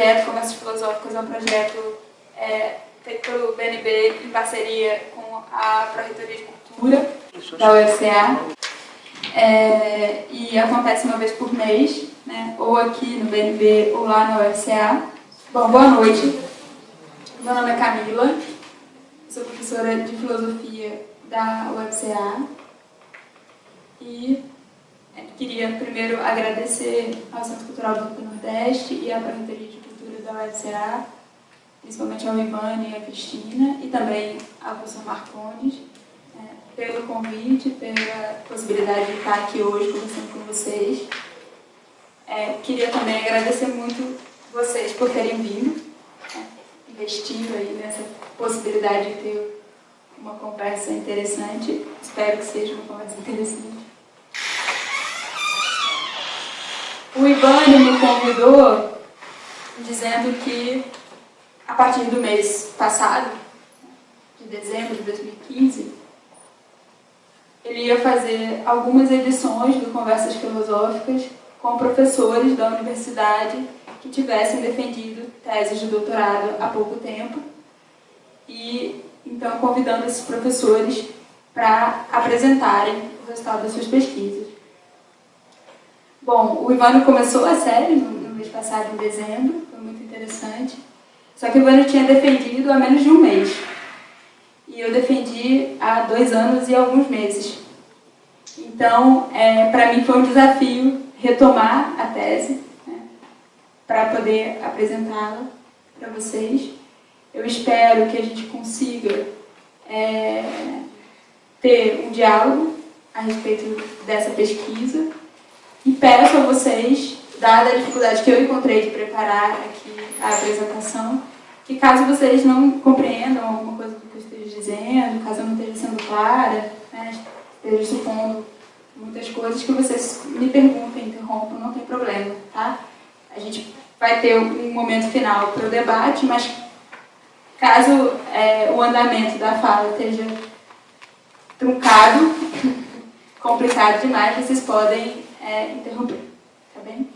projeto Conversas Filosóficas é um projeto feito pelo BNB em parceria com a Pró-Reitoria de Cultura da UFCA. E acontece uma vez por mês, né, ou aqui no BNB ou lá na UFCA. Bom, boa noite. Meu nome é Camila, sou professora de Filosofia da UFCA e queria primeiro agradecer ao Centro Cultural do Nordeste e à Pró-Reitoria de Cultura da UFCA, principalmente ao Ivan e à Cristina, e também ao professor Marcondes, pelo convite, pela possibilidade de estar aqui hoje conversando com vocês. Queria também agradecer muito vocês por terem vindo, investindo aí nessa possibilidade de ter uma conversa interessante. Espero que seja uma conversa interessante. O Ivan me convidou dizendo que, a partir do mês passado, de dezembro de 2015, ele ia fazer algumas edições do Conversas Filosóficas com professores da universidade que tivessem defendido teses de doutorado há pouco tempo, e então convidando esses professores para apresentarem o resultado das suas pesquisas. Bom, o Ivânio começou a série no mês passado, em dezembro, foi muito interessante. Só que o Ivânio tinha defendido há menos de um mês. E eu defendi há 2 anos e alguns meses. Então, para mim foi um desafio retomar a tese, né, para poder apresentá-la para vocês. Eu espero que a gente consiga ter um diálogo a respeito dessa pesquisa. E peço a vocês, dada a dificuldade que eu encontrei de preparar aqui a apresentação, que caso vocês não compreendam alguma coisa do que eu esteja dizendo, caso eu não esteja sendo clara, né, esteja supondo muitas coisas, que vocês me perguntem, interrompam, não tem problema, tá? A gente vai ter um momento final para o debate, mas caso o andamento da fala esteja truncado, complicado demais, vocês podem interromper, tá bem?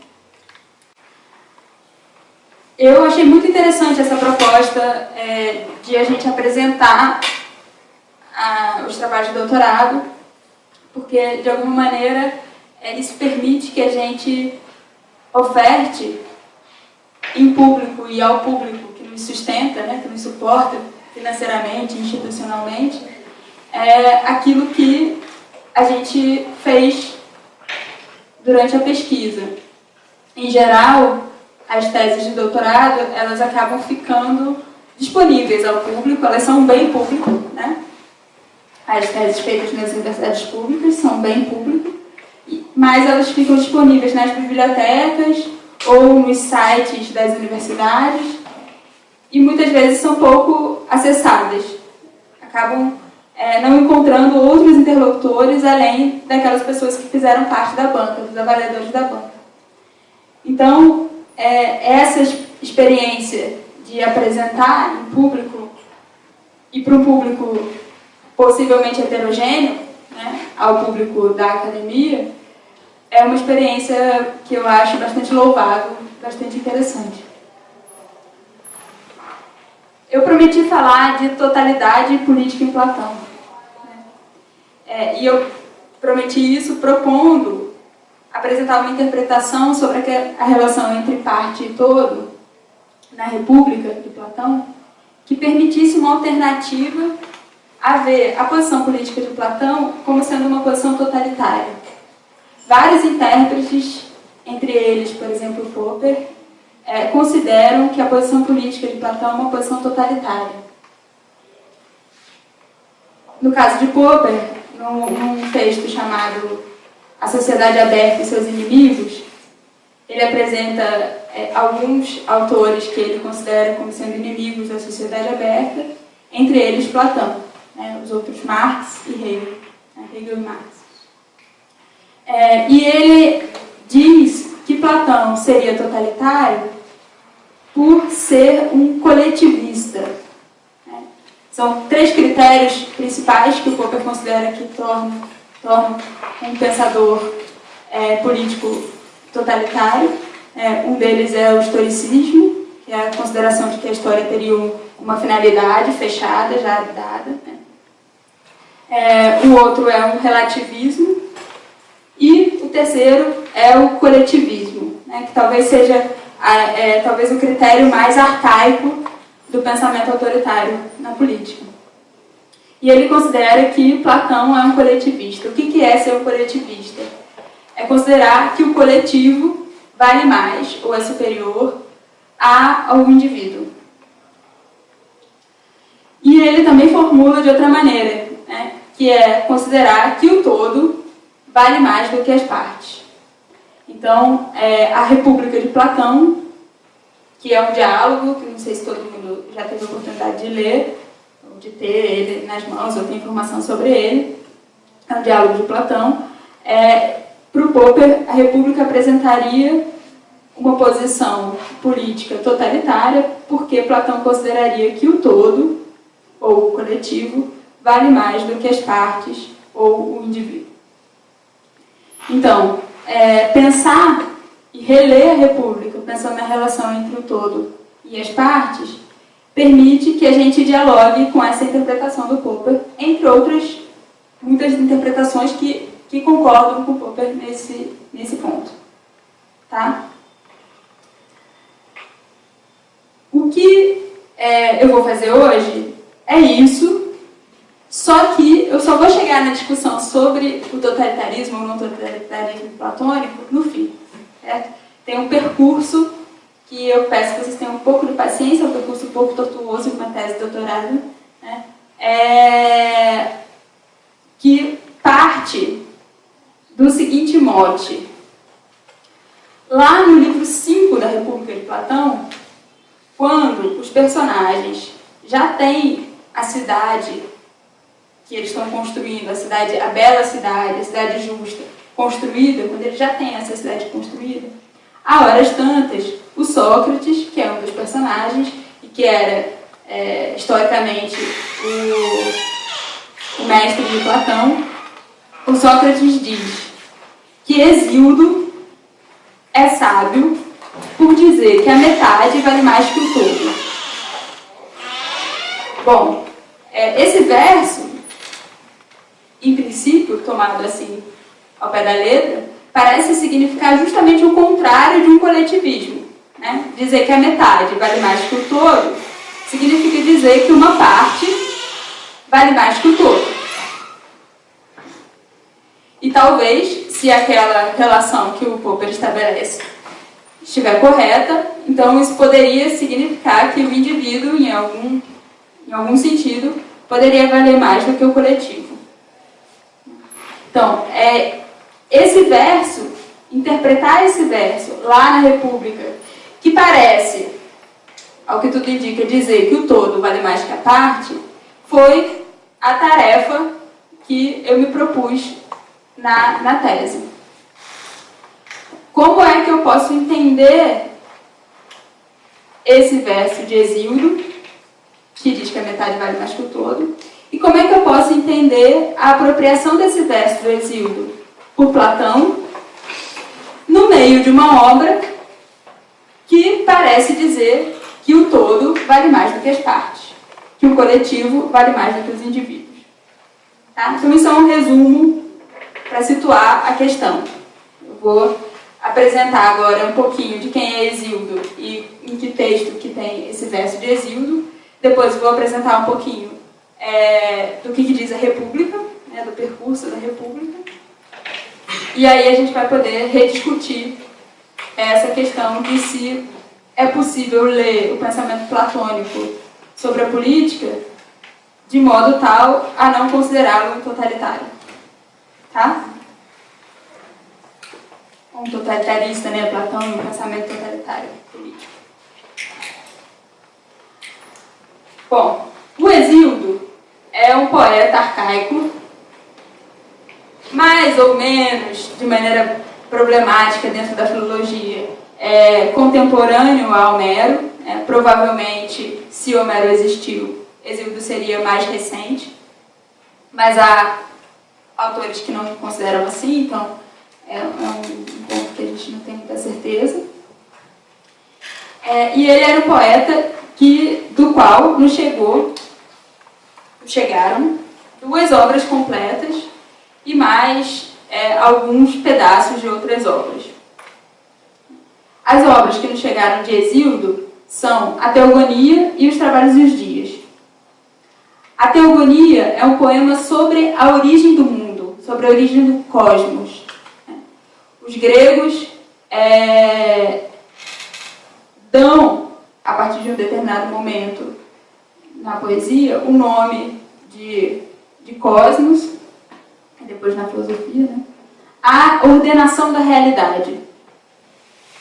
Eu achei muito interessante essa proposta de a gente apresentar os trabalhos de doutorado, porque, de alguma maneira, isso permite que a gente oferte em público e ao público que nos sustenta, né, que nos suporta financeiramente, institucionalmente, aquilo que a gente fez durante a pesquisa. Em geral, as teses de doutorado, elas acabam ficando disponíveis ao público, elas são um bem público, né? As teses feitas nas universidades públicas são um bem público, mas elas ficam disponíveis nas bibliotecas ou nos sites das universidades e muitas vezes são pouco acessadas. Acabam não encontrando outros interlocutores além daquelas pessoas que fizeram parte da banca, dos avaliadores da banca. Então, essa experiência de apresentar em público e para um público possivelmente heterogêneo, né, ao público da academia, é uma experiência que eu acho bastante louvável, bastante interessante. Eu prometi falar de totalidade política em Platão. E eu prometi isso propondo apresentar uma interpretação sobre a relação entre parte e todo na República de Platão, que permitisse uma alternativa a ver a posição política de Platão como sendo uma posição totalitária. Vários intérpretes, entre eles, por exemplo, Popper, consideram que a posição política de Platão é uma posição totalitária. No caso de Popper, num texto chamado A Sociedade Aberta e Seus Inimigos, ele apresenta alguns autores que ele considera como sendo inimigos da sociedade aberta, entre eles Platão, né, os outros Marx e Hegel, né, Hegel e Marx. E ele diz que Platão seria totalitário por ser um coletivista. Né? São 3 critérios principais que o Popper considera que tornam um pensador político totalitário. Um deles é o historicismo, que é a consideração de que a história teria uma finalidade fechada, já dada, né? O outro é um relativismo, e o terceiro é o coletivismo, né? Que talvez seja talvez o critério mais arcaico do pensamento autoritário na política. E ele considera que Platão é um coletivista. O que é ser um coletivista? É considerar que o coletivo vale mais ou é superior ao indivíduo. E ele também formula de outra maneira, né? Que é considerar que o todo vale mais do que as partes. Então, a República de Platão, que é um diálogo, que não sei se todo mundo já teve a oportunidade de ler, ou de ter ele nas mãos, ou ter informação sobre ele, é um diálogo de Platão. Para o Popper, a República apresentaria uma posição política totalitária, porque Platão consideraria que o todo, ou o coletivo, vale mais do que as partes ou o indivíduo. Então, pensar e reler a República, pensando na relação entre o todo e as partes, permite que a gente dialogue com essa interpretação do Popper, entre outras muitas interpretações que concordam com o Popper nesse ponto. Tá? O que eu vou fazer hoje é isso, só que eu só vou chegar na discussão sobre o totalitarismo ou não totalitarismo platônico no fim. Certo? Tem um percurso que eu peço que vocês tenham um pouco de paciência, é um percurso um pouco tortuoso de uma tese de doutorado, né? Que parte do seguinte mote. Lá no livro 5 da República de Platão, quando os personagens já têm a cidade que eles estão construindo, a bela cidade, a cidade justa, construída, quando eles já têm essa cidade construída, a horas tantas, o Sócrates, que é um dos personagens, e que era, historicamente, o mestre de Platão, o Sócrates diz que Hesíodo é sábio por dizer que a metade vale mais que o todo. Bom, esse verso, em princípio, tomado assim ao pé da letra, parece significar justamente o contrário de um coletivismo. Né? Dizer que a metade vale mais que o todo significa dizer que uma parte vale mais que o todo. E talvez, se aquela relação que o Popper estabelece estiver correta, então isso poderia significar que o indivíduo, em algum sentido, poderia valer mais do que o coletivo. Então, esse verso, interpretar esse verso lá na República, que parece, ao que tudo indica, dizer que o todo vale mais que a parte, foi a tarefa que eu me propus na tese. Como é que eu posso entender esse verso de Hesíodo, que diz que a metade vale mais que o todo, e como é que eu posso entender a apropriação desse verso do Hesíodo por Platão no meio de uma obra que parece dizer que o todo vale mais do que as partes, que o coletivo vale mais do que os indivíduos. Tá? Então isso é um resumo para situar a questão. Eu vou apresentar agora um pouquinho de quem é Hesíodo e em que texto que tem esse verso de Hesíodo. Depois vou apresentar um pouquinho do que diz a República, né, do percurso da República. E aí a gente vai poder rediscutir essa questão de se é possível ler o pensamento platônico sobre a política de modo tal a não considerá-lo totalitário. Tá? Um totalitarista, né, Platão, e um pensamento totalitário político. Bom, o Hesíodo é um poeta arcaico, mais ou menos de maneira problemática dentro da filologia, contemporâneo a Homero. Provavelmente, se Homero existiu, Hesíodo seria mais recente, mas há autores que não consideram assim, então é um ponto que a gente não tem muita certeza. E ele era um poeta do qual nos chegaram 2 obras completas e mais alguns pedaços de outras obras. As obras que nos chegaram de Hesíodo são a Teogonia e os Trabalhos dos Dias. A Teogonia é um poema sobre a origem do mundo, sobre a origem do cosmos. Os gregos dão, a partir de um determinado momento na poesia, o nome de cosmos, depois na filosofia, a ordenação da realidade.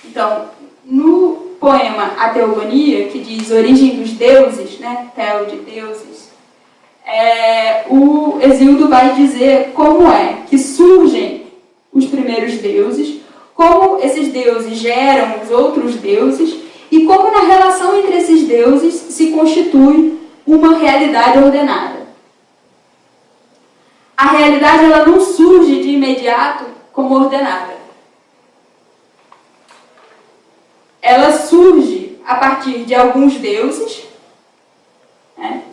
Então, no poema A Teogonia, que diz origem dos deuses, Teo de deuses, o Hesíodo vai dizer como é que surgem os primeiros deuses, como esses deuses geram os outros deuses e como na relação entre esses deuses se constitui uma realidade ordenada. A realidade ela não surge de imediato como ordenada. Ela surge a partir de alguns deuses,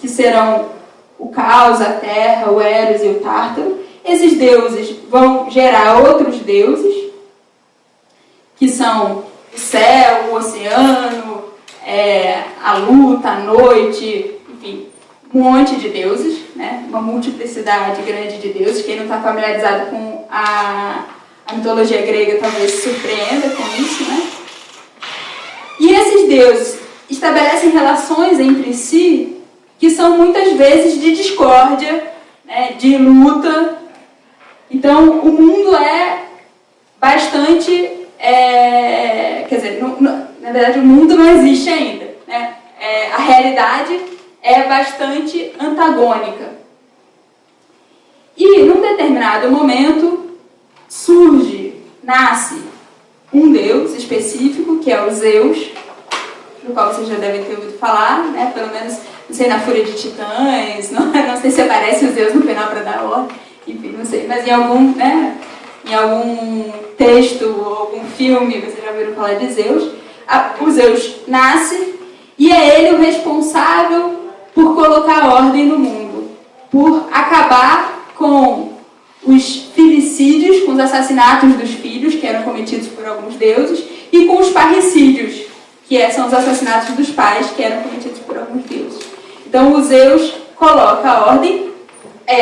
que serão o Caos, a Terra, o Eros e o Tártaro. Esses deuses vão gerar outros deuses, que são o céu, o oceano, a luta, a noite, enfim, um monte de deuses, uma multiplicidade grande de deuses. Quem não está familiarizado com a mitologia grega talvez se surpreenda com isso, E esses deuses estabelecem relações entre si que são muitas vezes de discórdia, de luta. Então, o mundo é bastante... quer dizer, na verdade, o mundo não existe ainda. A realidade é bastante antagônica. E, num determinado momento, nasce um deus específico, que é o Zeus, do qual vocês já devem ter ouvido falar, pelo menos, não sei, na Fúria de Titãs, não sei se aparece o Zeus no final para dar ordem, enfim, não sei, mas em algum texto ou algum filme, vocês já ouviram falar de Zeus. O Zeus nasce e é ele o responsável por colocar ordem no mundo, por acabar com os filicídios, com os assassinatos dos filhos, que eram cometidos por alguns deuses, e com os parricídios, que são os assassinatos dos pais, que eram cometidos por alguns deuses. Então, o Zeus coloca a ordem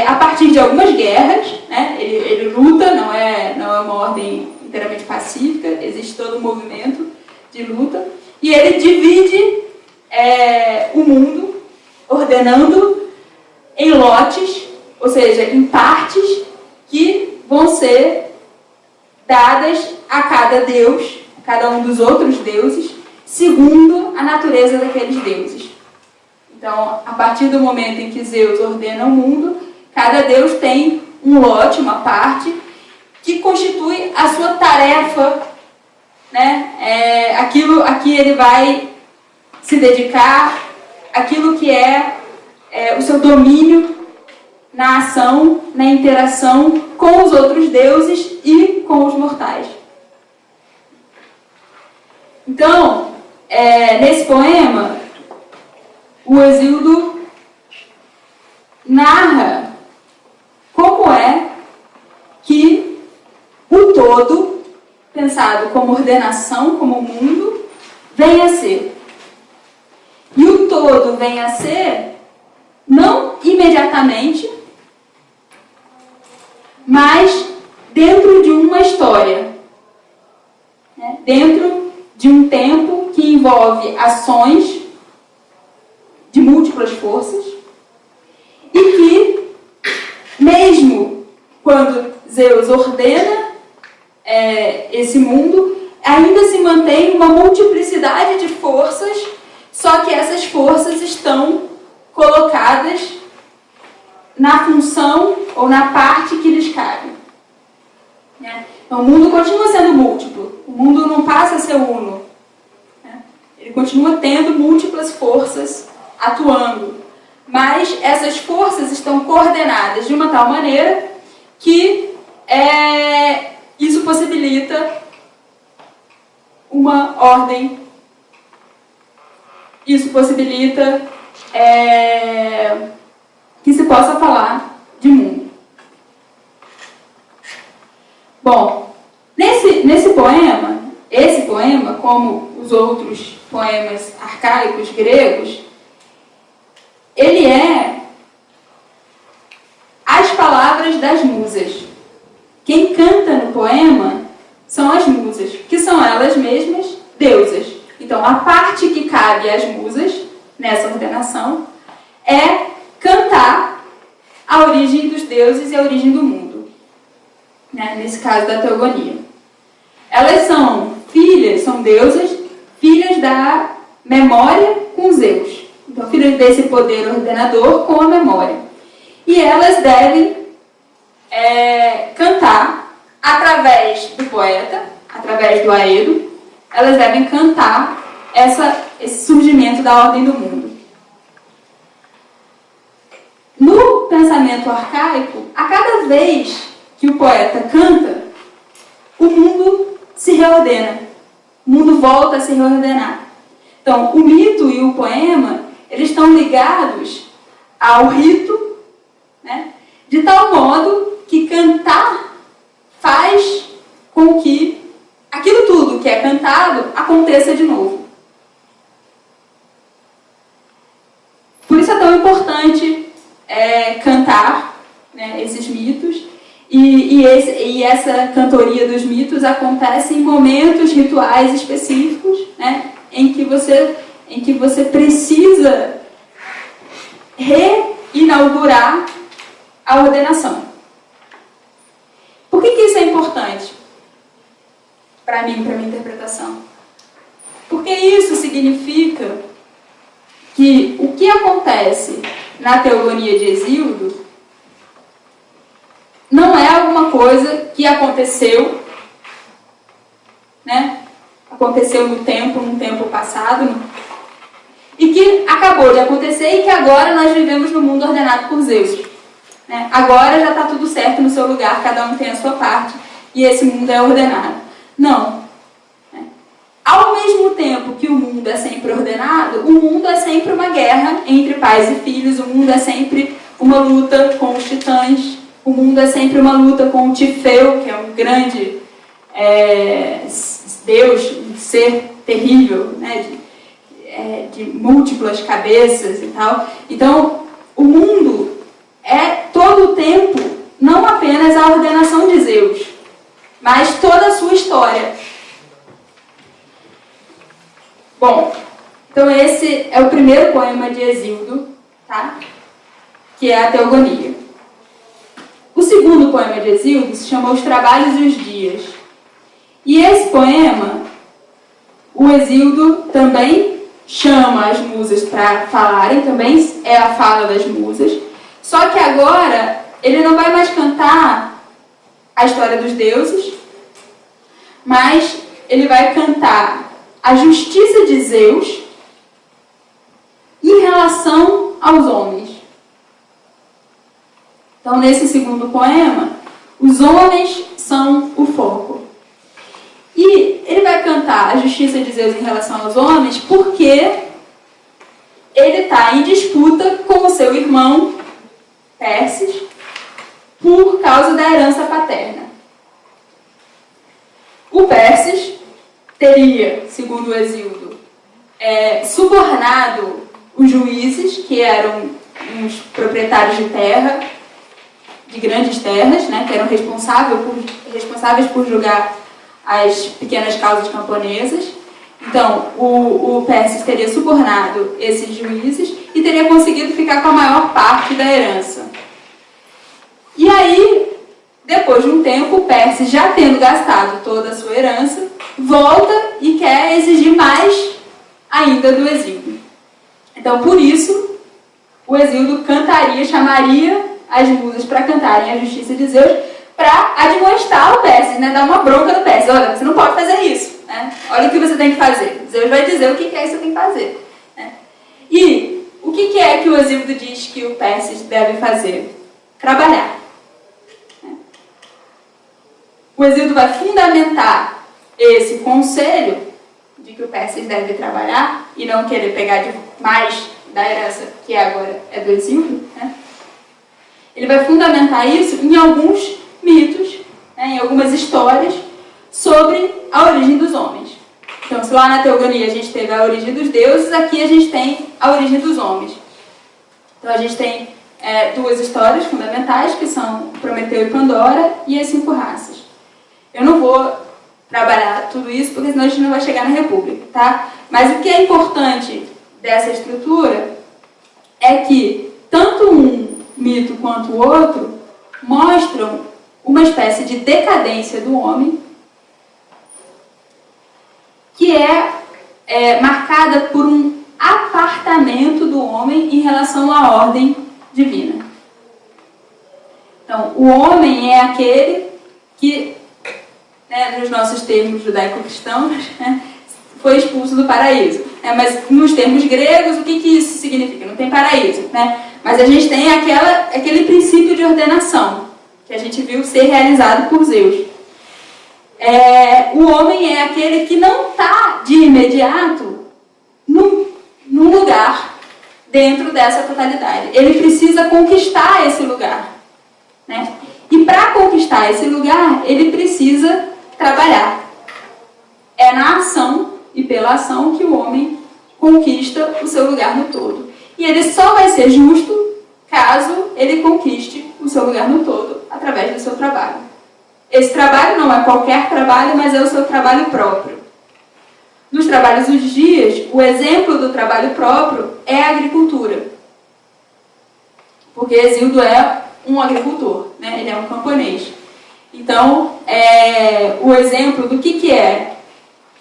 a partir de algumas guerras, ele luta, não é uma ordem inteiramente pacífica, existe todo um movimento de luta, e ele divide o mundo, ordenando em lotes, ou seja, em partes que vão ser dadas a cada deus, a cada um dos outros deuses, segundo a natureza daqueles deuses. Então, a partir do momento em que Zeus ordena o mundo, cada deus tem um lote, uma parte, que constitui a sua tarefa, aquilo a que ele vai se dedicar, aquilo que é o seu domínio na ação, na interação com os outros deuses e com os mortais. Então, nesse poema, o Hesíodo narra como é que o todo, pensado como ordenação, como mundo, vem a ser. E o todo vem a ser não imediatamente, mas dentro de uma história, dentro de um tempo que envolve ações de múltiplas forças e que, mesmo quando Zeus ordena esse mundo, ainda se mantém uma multiplicidade de forças, só que essas forças estão colocadas na função ou na parte que lhes cabe. Então, o mundo continua sendo múltiplo, o mundo não passa a ser uno. Ele continua tendo múltiplas forças atuando, mas essas forças estão coordenadas de uma tal maneira que isso possibilita uma ordem isso possibilita que se possa falar de mundo. Bom, nesse poema, esse poema, como os outros poemas arcaicos gregos, ele é as palavras das musas. Quem canta no poema são as musas, que são elas mesmas deusas. Então, a parte que cabe às musas, nessa ordenação, é cantar a origem dos deuses e a origem do mundo, né? Nesse caso da teogonia. Elas são filhas, são deusas, filhas da memória com Zeus. Então, filhas desse poder ordenador com a memória. E elas devem cantar através do poeta, através do Aedo, elas devem cantar esse surgimento da ordem do mundo. No pensamento arcaico, a cada vez que o poeta canta, o mundo se reordena. O mundo volta a se reordenar. Então, o mito e o poema, eles estão ligados ao rito, né? De tal modo que cantar faz com que aquilo tudo que é cantado aconteça de novo. Por isso é tão importante cantar, né, esses mitos, e essa cantoria dos mitos acontece em momentos rituais específicos, né, em que você precisa reinaugurar a ordenação. Por que isso é importante para mim, para minha interpretação? Porque isso significa que o que acontece na teogonia de Hesíodo não é alguma coisa que aconteceu, né? Aconteceu num tempo passado, e que acabou de acontecer e que agora nós vivemos no mundo ordenado por Zeus. Né? Agora já está tudo certo no seu lugar, cada um tem a sua parte e esse mundo é ordenado. Não. Ao mesmo tempo que o mundo é sempre ordenado, o mundo é sempre uma guerra entre pais e filhos, o mundo é sempre uma luta com os titãs, o mundo é sempre uma luta com o Tifeu, que é um grande deus, um ser terrível, né, de múltiplas cabeças e tal. Então, o mundo é todo o tempo não apenas a ordenação de Zeus, mas toda a sua história. Bom, então esse é o primeiro poema de Hesíodo, tá? Que é a Teogonia. O segundo poema de Hesíodo se chama Os Trabalhos e os Dias. E esse poema, o Hesíodo também chama as musas para falarem, também é a fala das musas, só que agora ele não vai mais cantar a história dos deuses, mas ele vai cantar a justiça de Zeus em relação aos homens. Então, nesse segundo poema, os homens são o foco. E ele vai cantar a justiça de Zeus em relação aos homens porque ele está em disputa com o seu irmão, Pérses, por causa da herança paterna. O Pérses teria, segundo o Hesíodo, subornado os juízes, que eram uns proprietários de terra, de grandes terras, né, que eram responsáveis por julgar as pequenas causas camponesas. Então, o Pérses teria subornado esses juízes e teria conseguido ficar com a maior parte da herança. E aí, depois de um tempo, o Pérses, já tendo gastado toda a sua herança, volta e quer exigir mais ainda do Hesíodo. Então, por isso, o Hesíodo chamaria as musas para cantarem a justiça de Zeus, para admoestar o Pérses, né? Dar uma bronca no Pérses. Olha, você não pode fazer isso, né? Olha o que você tem que fazer. Zeus vai dizer o que é que você tem que fazer, né? E o que é que o Hesíodo diz que o Pérses deve fazer? Trabalhar. O Hesíodo vai fundamentar esse conselho de que o Perses deve trabalhar e não querer pegar mais da herança que agora é do Hesíodo, né? Ele vai fundamentar isso em alguns mitos, né, em algumas histórias sobre a origem dos homens. Então, se lá na Teogonia a gente teve a origem dos deuses, aqui a gente tem a origem dos homens. Então, a gente tem duas histórias fundamentais, que são Prometeu e Pandora e as 5 raças. Eu não vou trabalhar tudo isso, porque senão a gente não vai chegar na República, tá? Mas o que é importante dessa estrutura é que tanto um mito quanto o outro mostram uma espécie de decadência do homem que é marcada por um apartamento do homem em relação à ordem divina. Então, o homem é aquele que, né, nos nossos termos judaico-cristãos, né, foi expulso do paraíso. Né? Mas nos termos gregos, o que isso significa? Não tem paraíso. Né? Mas a gente tem aquele princípio de ordenação, que a gente viu ser realizado por Zeus. O homem é aquele que não está de imediato num lugar dentro dessa totalidade. Ele precisa conquistar esse lugar. Né? E para conquistar esse lugar, ele precisa trabalhar. É na ação e pela ação que o homem conquista o seu lugar no todo. E ele só vai ser justo caso ele conquiste o seu lugar no todo através do seu trabalho. Esse trabalho não é qualquer trabalho, mas é o seu trabalho próprio. Nos trabalhos dos dias, o exemplo do trabalho próprio é a agricultura. Porque Hesíodo é um agricultor, né? Ele é um camponês. Então, o exemplo do que é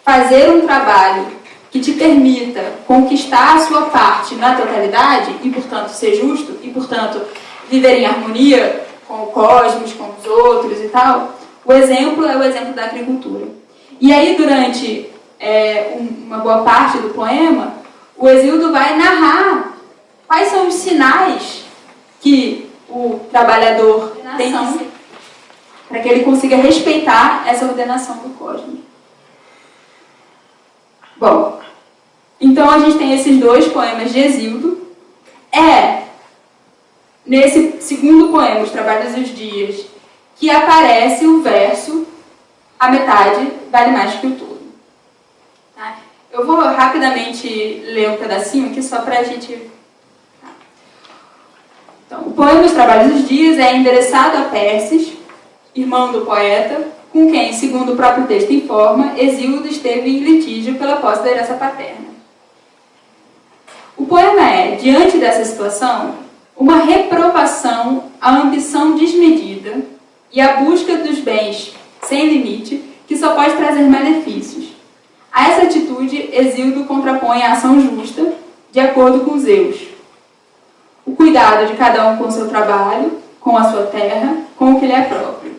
fazer um trabalho que te permita conquistar a sua parte na totalidade e, portanto, ser justo e, portanto, viver em harmonia com o cosmos, com os outros e tal, o exemplo é o exemplo da agricultura. E aí, durante uma boa parte do poema, o Hesíodo vai narrar quais são os sinais que o trabalhador tem para que ele consiga respeitar essa ordenação do cosmos. Bom, então a gente tem esses 2 poemas de Hesíodo. Nesse segundo poema, Os Trabalhos dos Dias, que aparece o verso "A metade vale mais que o todo". Tá? Eu vou rapidamente ler um pedacinho aqui só para a gente... Tá. Então, o poema Os Trabalhos dos Dias é endereçado a Perses, irmão do poeta, com quem, segundo o próprio texto informa, Hesíodo esteve em litígio pela posse da herança paterna. O poema diante dessa situação, uma reprovação à ambição desmedida e à busca dos bens sem limite, que só pode trazer malefícios. A essa atitude, Hesíodo contrapõe a ação justa, de acordo com Zeus. O cuidado de cada um com o seu trabalho, com a sua terra, com o que lhe é próprio.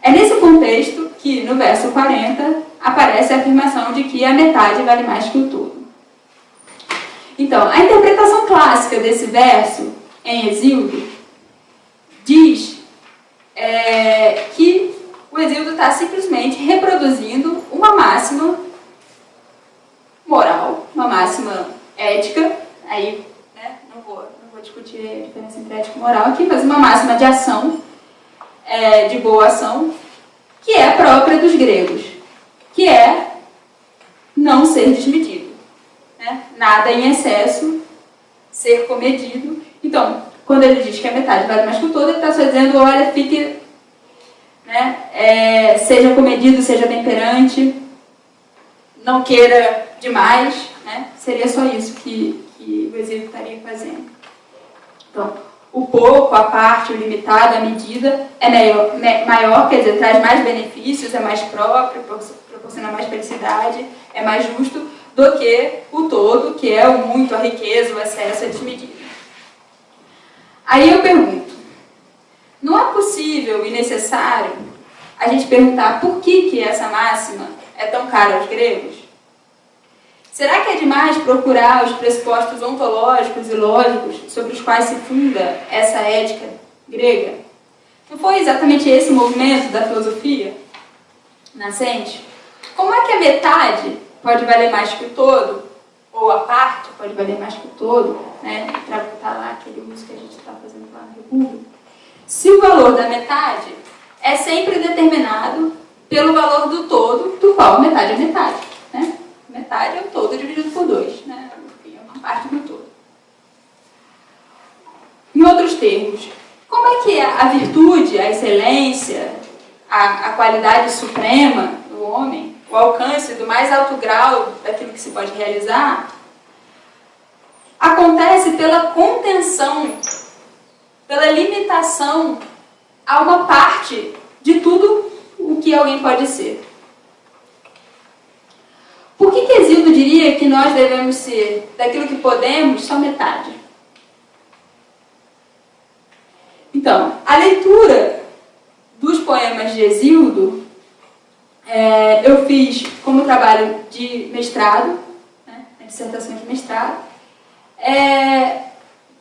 É nesse contexto que, no verso 40, aparece a afirmação de que a metade vale mais que o todo. Então, a interpretação clássica desse verso, em Hesíodo, diz que o Hesíodo está simplesmente reproduzindo uma máxima moral, uma máxima ética, aí, né, não vou discutir a diferença entre ética e moral aqui, mas uma máxima de ação, de boa ação, que é própria dos gregos, que é não ser desmedido, né? Nada em excesso, ser comedido. Então, quando ele diz que a metade vale mais que o todo, ele está só dizendo, olha, fique, né, seja comedido, seja temperante, não queira demais, né? Seria só isso que o Hesíodo estaria fazendo. Então, o pouco, a parte, o limitado, a medida é maior, quer dizer, traz mais benefícios, é mais próprio, proporciona mais felicidade, é mais justo do que o todo, que é o muito, a riqueza, o excesso, a desmedida. Aí eu pergunto, não é possível e necessário a gente perguntar por que essa máxima é tão cara aos gregos? Será que é demais procurar os pressupostos ontológicos e lógicos sobre os quais se funda essa ética grega? Não foi exatamente esse o movimento da filosofia nascente? Como é que a metade pode valer mais que o todo, ou a parte pode valer mais que o todo, né? Para voltar lá aquele uso que a gente está fazendo lá na República. Se o valor da metade é sempre determinado pelo valor do todo, do qual metade é metade, né? Metade é o todo dividido por 2, né? Enfim, é uma parte do todo. Em outros termos, como é que a virtude, a excelência, a qualidade suprema do homem, o alcance do mais alto grau daquilo que se pode realizar, acontece pela contenção, pela limitação a uma parte de tudo o que alguém pode ser. Por que Hesíodo diria que nós devemos ser, daquilo que podemos, só metade? Então, a leitura dos poemas de Hesíodo, eu fiz como trabalho de mestrado, né, a dissertação de mestrado,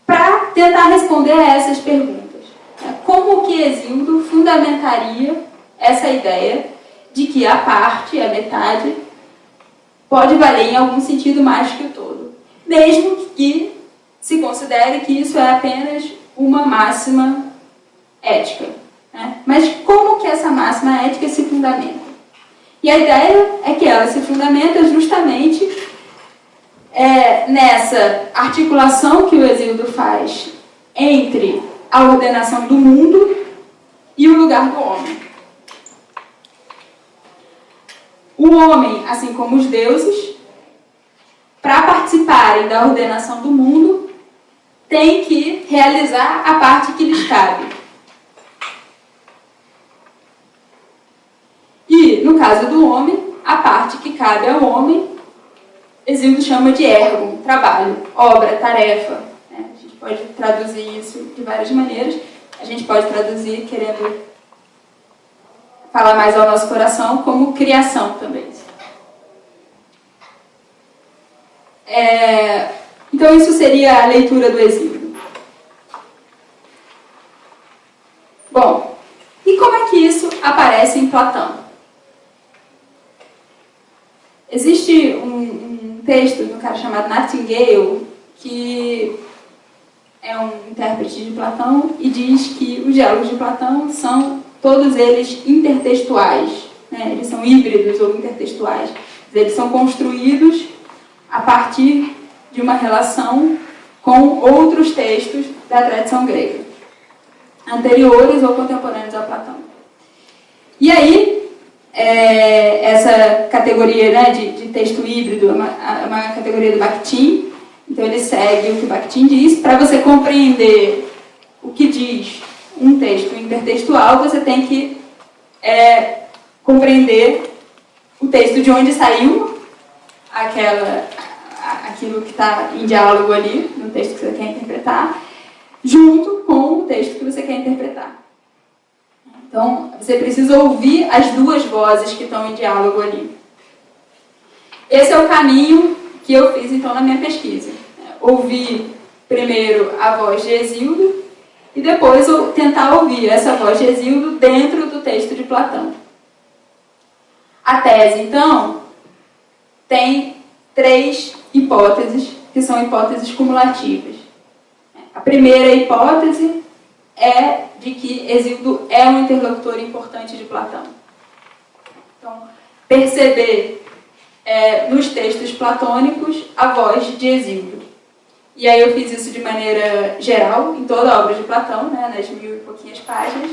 para tentar responder a essas perguntas. Como que Hesíodo fundamentaria essa ideia de que a parte, a metade, pode valer em algum sentido mais que o todo, mesmo que se considere que isso é apenas uma máxima ética, né? Mas como que essa máxima ética se fundamenta? E a ideia é que ela se fundamenta justamente nessa articulação que o Hesíodo faz entre a ordenação do mundo e o lugar do homem. O homem, assim como os deuses, para participarem da ordenação do mundo, tem que realizar a parte que lhes cabe. E, no caso do homem, a parte que cabe ao homem, Hesíodo chama de ergo, trabalho, obra, tarefa. Né? A gente pode traduzir isso de várias maneiras. A gente pode traduzir, querendo falar mais ao nosso coração, como criação também. Então, isso seria a leitura do Hesíodo. Bom, e como é que isso aparece em Platão? Existe um texto de um cara chamado Nightingale, que é um intérprete de Platão, e diz que os diálogos de Platão são todos eles intertextuais, né? Eles são híbridos ou intertextuais. Eles são construídos a partir de uma relação com outros textos da tradição grega, anteriores ou contemporâneos a Platão. E aí, essa categoria, né, de texto híbrido é uma categoria do Bakhtin. Então ele segue o que o Bakhtin diz. Para você compreender o que diz um texto intertextual, você tem que compreender o texto de onde saiu aquilo que está em diálogo ali, no texto que você quer interpretar, junto com o texto que você quer interpretar. Então, você precisa ouvir as duas vozes que estão em diálogo ali. Esse é o caminho que eu fiz, então, na minha pesquisa. Ouvir primeiro a voz de Hesíodo e depois tentar ouvir essa voz de Hesíodo dentro do texto de Platão. A tese, então, tem 3 hipóteses, que são hipóteses cumulativas. A primeira hipótese é de que Hesíodo é um interlocutor importante de Platão. Então, perceber nos textos platônicos a voz de Hesíodo. E aí eu fiz isso de maneira geral, em toda a obra de Platão, né, nas 1000 e pouquinhas páginas,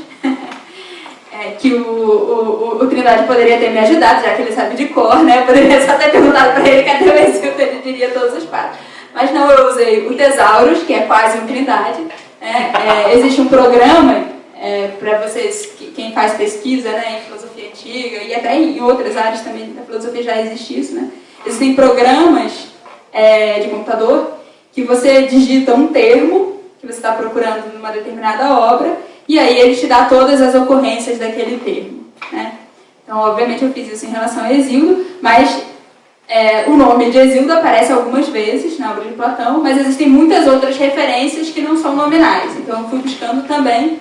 que o Trindade poderia ter me ajudado, já que ele sabe de cor, né, eu poderia só ter perguntado para ele cadê o Hesíodo, ele diria todas as partes. Mas não, eu usei o Tesauros, que é quase um Trindade. Existe um programa para vocês, quem faz pesquisa, né, em filosofia antiga e até em outras áreas também da filosofia já existe isso, né? Existem programas de computador que você digita um termo que você está procurando numa determinada obra e aí ele te dá todas as ocorrências daquele termo, né? Então, obviamente, eu fiz isso em relação a Hesíodo, mas o nome de Hesíodo aparece algumas vezes na obra de Platão, mas existem muitas outras referências que não são nominais. Então, eu fui buscando também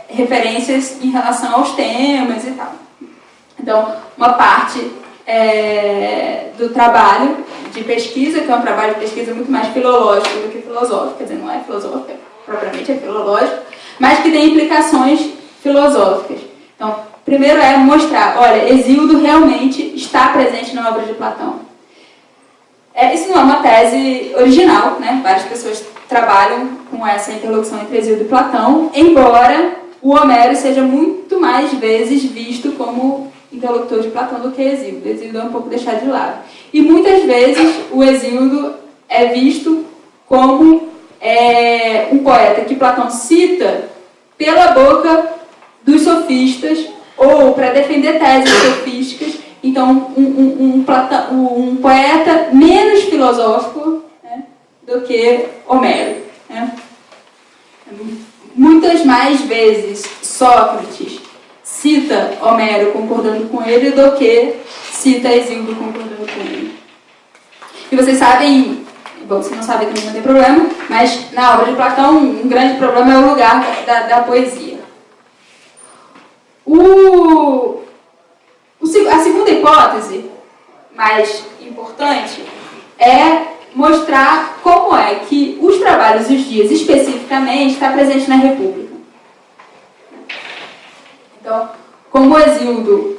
referências em relação aos temas e tal. Então, uma parte do trabalho de pesquisa, que é um trabalho de pesquisa muito mais filológico do que filosófico, quer dizer, não é filosófico, propriamente é filológico, mas que tem implicações filosóficas. Então, primeiro é mostrar, olha, Hesíodo realmente está presente na obra de Platão. Isso não é uma tese original, né? Várias pessoas trabalham com essa interlocução entre Hesíodo e Platão, embora o Homero seja muito mais vezes visto como interlocutor de Platão do que Hesíodo. Hesíodo é um pouco deixado de lado. E muitas vezes o Hesíodo é visto como um poeta que Platão cita pela boca dos sofistas ou para defender teses sofísticas. Então, um poeta menos filosófico, né, do que Homero. Né? Muitas mais vezes Sócrates cita Homero concordando com ele do que cita Hesíodo concordando com ele. E vocês sabem, bom, se não sabem também não tem problema, mas na obra de Platão um grande problema é o lugar da poesia. A segunda hipótese, mais importante, é mostrar como é que os trabalhos dos dias, especificamente, está presente na República. Então, como Hesíodo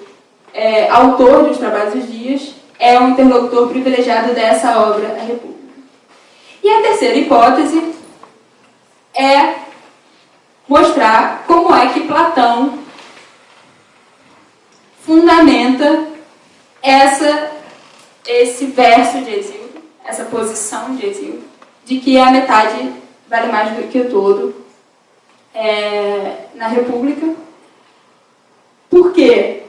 é autor dos trabalhos dos dias, é um interlocutor privilegiado dessa obra, a República. E a terceira hipótese é mostrar como é que Platão fundamenta esse verso de Hesíodo, essa posição de Hesíodo, de que a metade vale mais do que o todo na República. Porque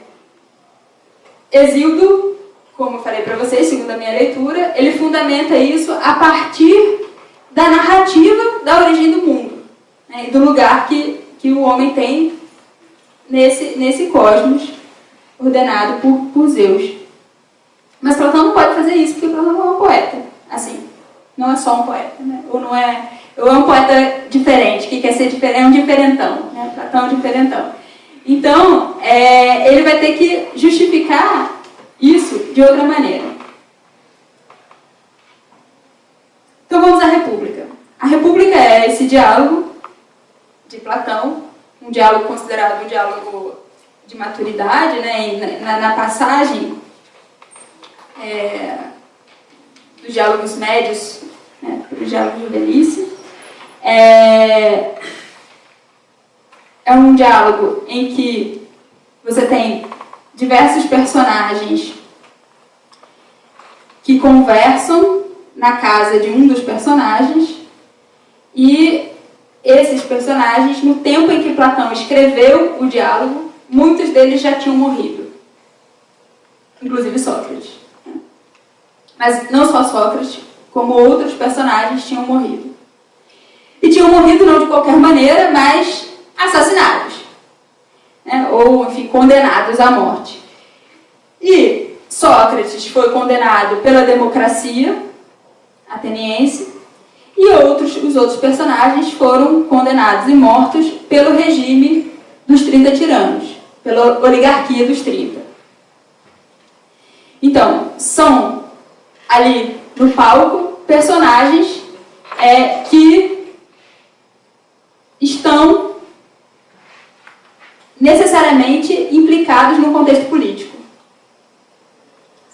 Hesíodo, como eu falei para vocês, segundo a minha leitura, ele fundamenta isso a partir da narrativa da origem do mundo, né, e do lugar que o homem tem nesse cosmos ordenado por Zeus. Mas Platão não pode fazer isso, porque Platão não é um poeta. Assim, não é só um poeta, né? Ou é um poeta diferente, que quer ser diferente, é um diferentão, né? Platão é um diferentão. Então, ele vai ter que justificar isso de outra maneira. Então vamos à República. A República é esse diálogo de Platão, um diálogo considerado um diálogo de maturidade, né? Na passagem dos diálogos médios, né, para o diálogo de velhice. É um diálogo em que você tem diversos personagens que conversam na casa de um dos personagens, e esses personagens, no tempo em que Platão escreveu o diálogo, muitos deles já tinham morrido, inclusive Sócrates. Mas não só Sócrates, como outros personagens tinham morrido. E tinham morrido não de qualquer maneira, mas assassinados, né? Ou, enfim, condenados à morte. E Sócrates foi condenado pela democracia ateniense, e os outros personagens foram condenados e mortos pelo regime dos 30 tiranos, pela oligarquia dos 30. Então, são ali no palco personagens que estão necessariamente implicados no contexto político.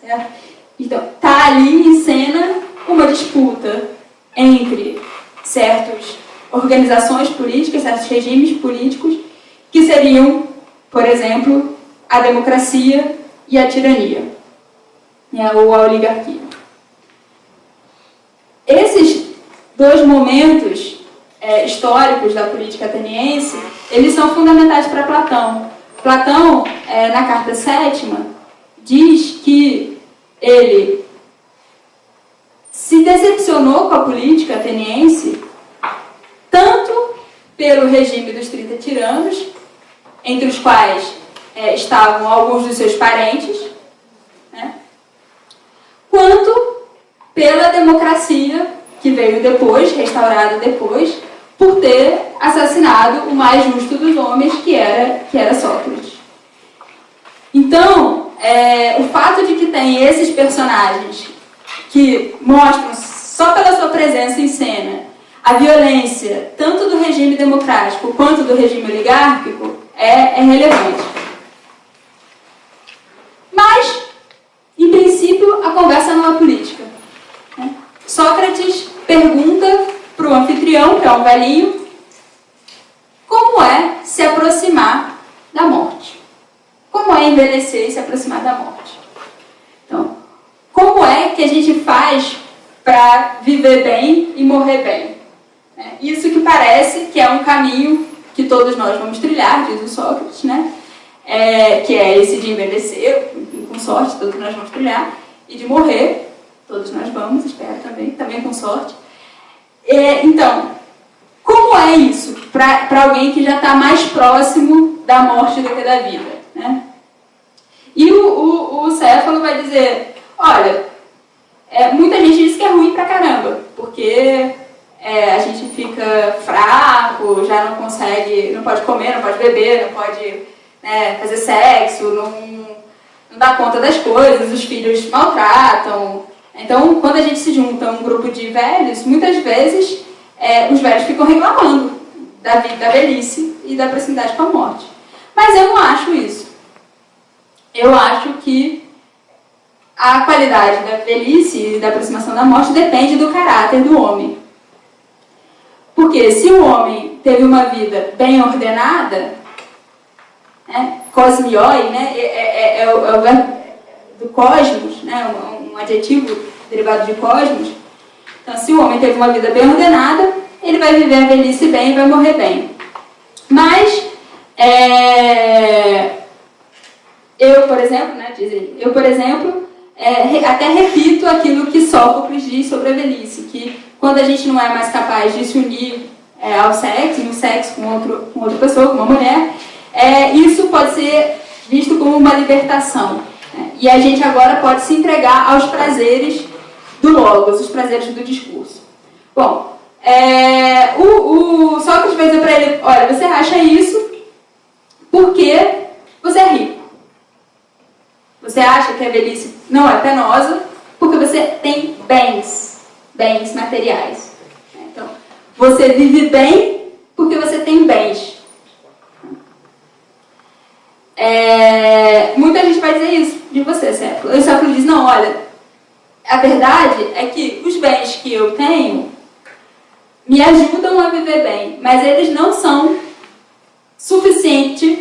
Certo? Então, está ali em cena uma disputa entre certas organizações políticas, certos regimes políticos, que seriam, por exemplo, a democracia e a tirania, né, ou a oligarquia. Esses dois momentos históricos da política ateniense, eles são fundamentais para Platão. Platão, na Carta 7ª, diz que ele se decepcionou com a política ateniense tanto pelo regime dos 30 tiranos, entre os quais estavam alguns dos seus parentes, né, quanto pela democracia que veio depois, restaurada depois, por ter assassinado o mais justo dos homens, que era Sócrates. Então, o fato de que tem esses personagens que mostram, só pela sua presença em cena, a violência, tanto do regime democrático quanto do regime oligárquico, é relevante. Mas, em princípio, a conversa não é política. Né? Sócrates pergunta para o anfitrião, que é um velhinho, como é se aproximar da morte? Como é envelhecer e se aproximar da morte? Então, como é que a gente faz para viver bem e morrer bem? Isso que parece que é um caminho que todos nós vamos trilhar, diz o Sócrates, né? Que é esse de envelhecer, com sorte, todos nós vamos trilhar, e de morrer, todos nós vamos, espero também com sorte. Então, como é isso para alguém que já está mais próximo da morte do que da vida? Né? E o Céfalo vai dizer, olha, muita gente diz que é ruim pra caramba, porque a gente fica fraco, já não consegue, não pode comer, não pode beber, não pode fazer sexo, não dá conta das coisas, os filhos maltratam. Então, quando a gente se junta a um grupo de velhos, muitas vezes os velhos ficam reclamando da velhice e da proximidade com a morte. Mas eu não acho isso. Eu acho que a qualidade da velhice e da aproximação da morte depende do caráter do homem. Porque se o homem teve uma vida bem ordenada, cosmioi, é o verbo do cosmos, um adjetivo derivado de cosmos. Então, se o homem teve uma vida bem ordenada, ele vai viver a velhice bem e vai morrer bem. Mas, eu, por exemplo, até repito aquilo que Sófocles diz sobre a velhice, que quando a gente não é mais capaz de se unir ao sexo, no sexo com outra pessoa, com uma mulher, isso pode ser visto como uma libertação. E a gente agora pode se entregar aos prazeres do logos, os prazeres do discurso. Bom, o Sócrates vai dizer para ele, olha, você acha isso porque você é rico. Você acha que a velhice não é penosa porque você tem bens materiais. Então, você vive bem porque você tem bens. Muita gente vai dizer isso de você, Céfalo. O Céfalo diz, não, olha, a verdade é que os bens que eu tenho me ajudam a viver bem, mas eles não são suficientes,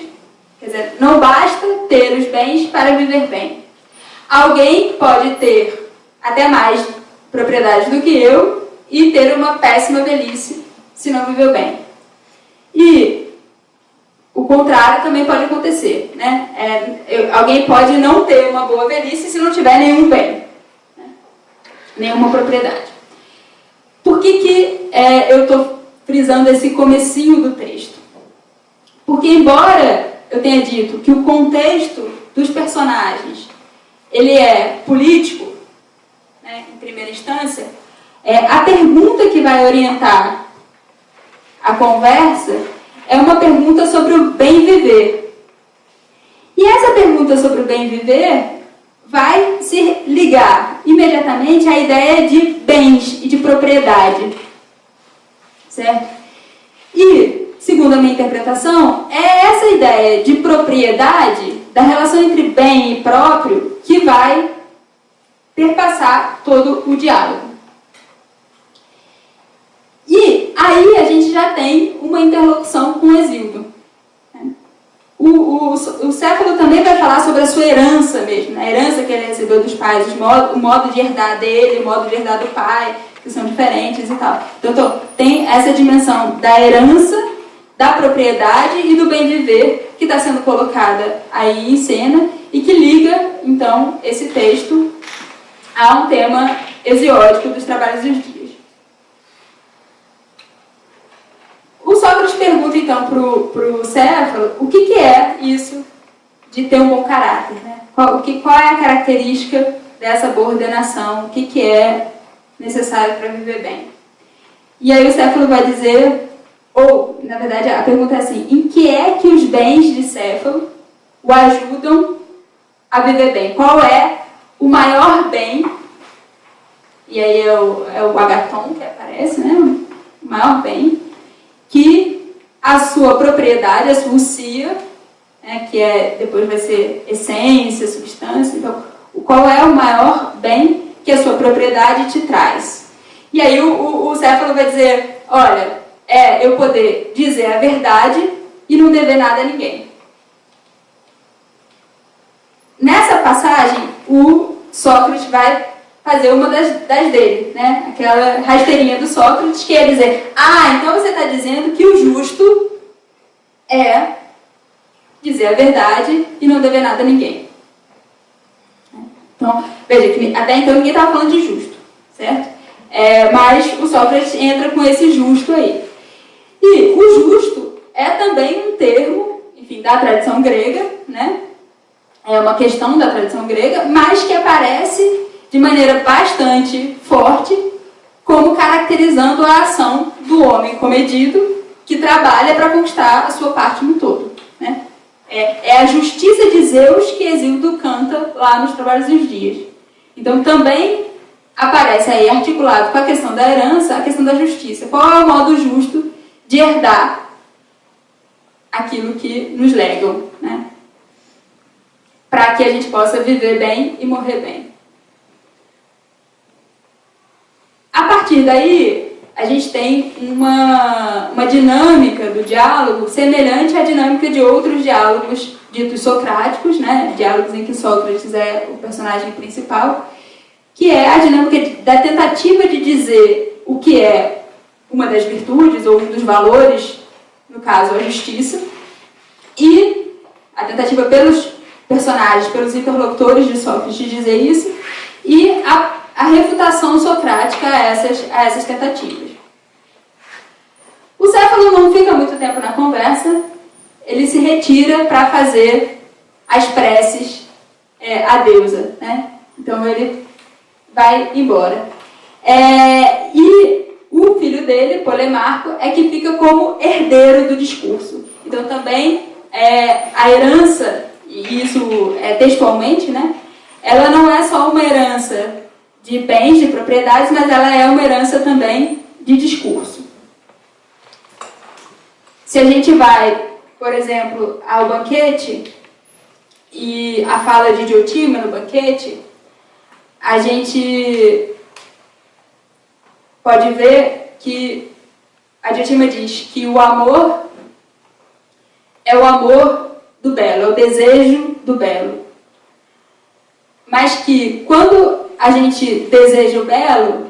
quer dizer, não basta ter os bens para viver bem. Alguém pode ter até mais propriedades do que eu e ter uma péssima velhice se não viveu bem. E o contrário também pode acontecer, né? Alguém pode não ter uma boa velhice se não tiver nenhum bem, nenhuma propriedade. Por que eu estou frisando esse comecinho do texto? Porque, embora eu tenha dito que o contexto dos personagens ele é político, em primeira instância, a pergunta que vai orientar a conversa é uma pergunta sobre o bem viver. E essa pergunta sobre o bem viver vai se ligar imediatamente à ideia de bens e de propriedade. Certo? E, segundo a minha interpretação, é essa ideia de propriedade, da relação entre bem e próprio, que vai perpassar todo o diálogo. E aí a gente já tem uma interlocução com o Hesíodo. O Céfalo também vai falar sobre a sua herança mesmo, a herança que ele recebeu dos pais, o modo de herdar dele, o modo de herdar do pai, que são diferentes e tal. Então, tem essa dimensão da herança, da propriedade e do bem viver que está sendo colocada aí em cena e que liga, então, esse texto a um tema hesiódico dos trabalhos dos dias. O Sócrates pergunta, então, para o Céfalo o que é isso de ter um bom caráter, né? Qual é a característica dessa boa ordenação, o que é necessário para viver bem. E aí o Céfalo vai dizer, ou, na verdade, a pergunta é assim, em que é que os bens de Céfalo o ajudam a viver bem? Qual é o maior bem, e aí é o agaton que aparece, né? O maior bem, que a sua propriedade, a sua usia, né, que depois vai ser essência, substância, então, qual é o maior bem que a sua propriedade te traz? E aí o Céfalo vai dizer, olha, eu poder dizer a verdade e não dever nada a ninguém. Nessa passagem, o Sócrates vai fazer uma das dele, né? Aquela rasteirinha do Sócrates, que é dizer, então você está dizendo que o justo é dizer a verdade e não dever nada a ninguém. Então, veja que até então ninguém estava falando de justo, certo? Mas o Sócrates entra com esse justo aí. E o justo é também um termo, enfim, da tradição grega, né? É uma questão da tradição grega, mas que aparece de maneira bastante forte como caracterizando a ação do homem comedido que trabalha para conquistar a sua parte no todo, né? É a justiça de Zeus que Hesíodo canta lá nos Trabalhos dos Dias. Então também aparece aí articulado com a questão da herança, a questão da justiça. Qual é o modo justo de herdar aquilo que nos legam, né? Para que a gente possa viver bem e morrer bem. A partir daí, a gente tem uma dinâmica do diálogo semelhante à dinâmica de outros diálogos ditos socráticos, né? Diálogos em que Sócrates é o personagem principal, que é a dinâmica da tentativa de dizer o que é uma das virtudes ou um dos valores, no caso a justiça, e a tentativa pelos personagens, pelos interlocutores de Sócrates de dizer isso, e a refutação socrática a essas tentativas. O Céfalo não fica muito tempo na conversa, ele se retira para fazer as preces à deusa, né? Então ele vai embora. E o filho dele, Polemarco, é que fica como herdeiro do discurso. Então também a herança, e isso textualmente, né? Ela não é só uma herança de bens, de propriedades, mas ela é uma herança também de discurso. Se a gente vai, por exemplo, ao banquete, e a fala de Diotima no banquete, a gente pode ver que a Diotima diz que o amor é o amor do belo, é o desejo do belo. Mas que quando a gente deseja o belo,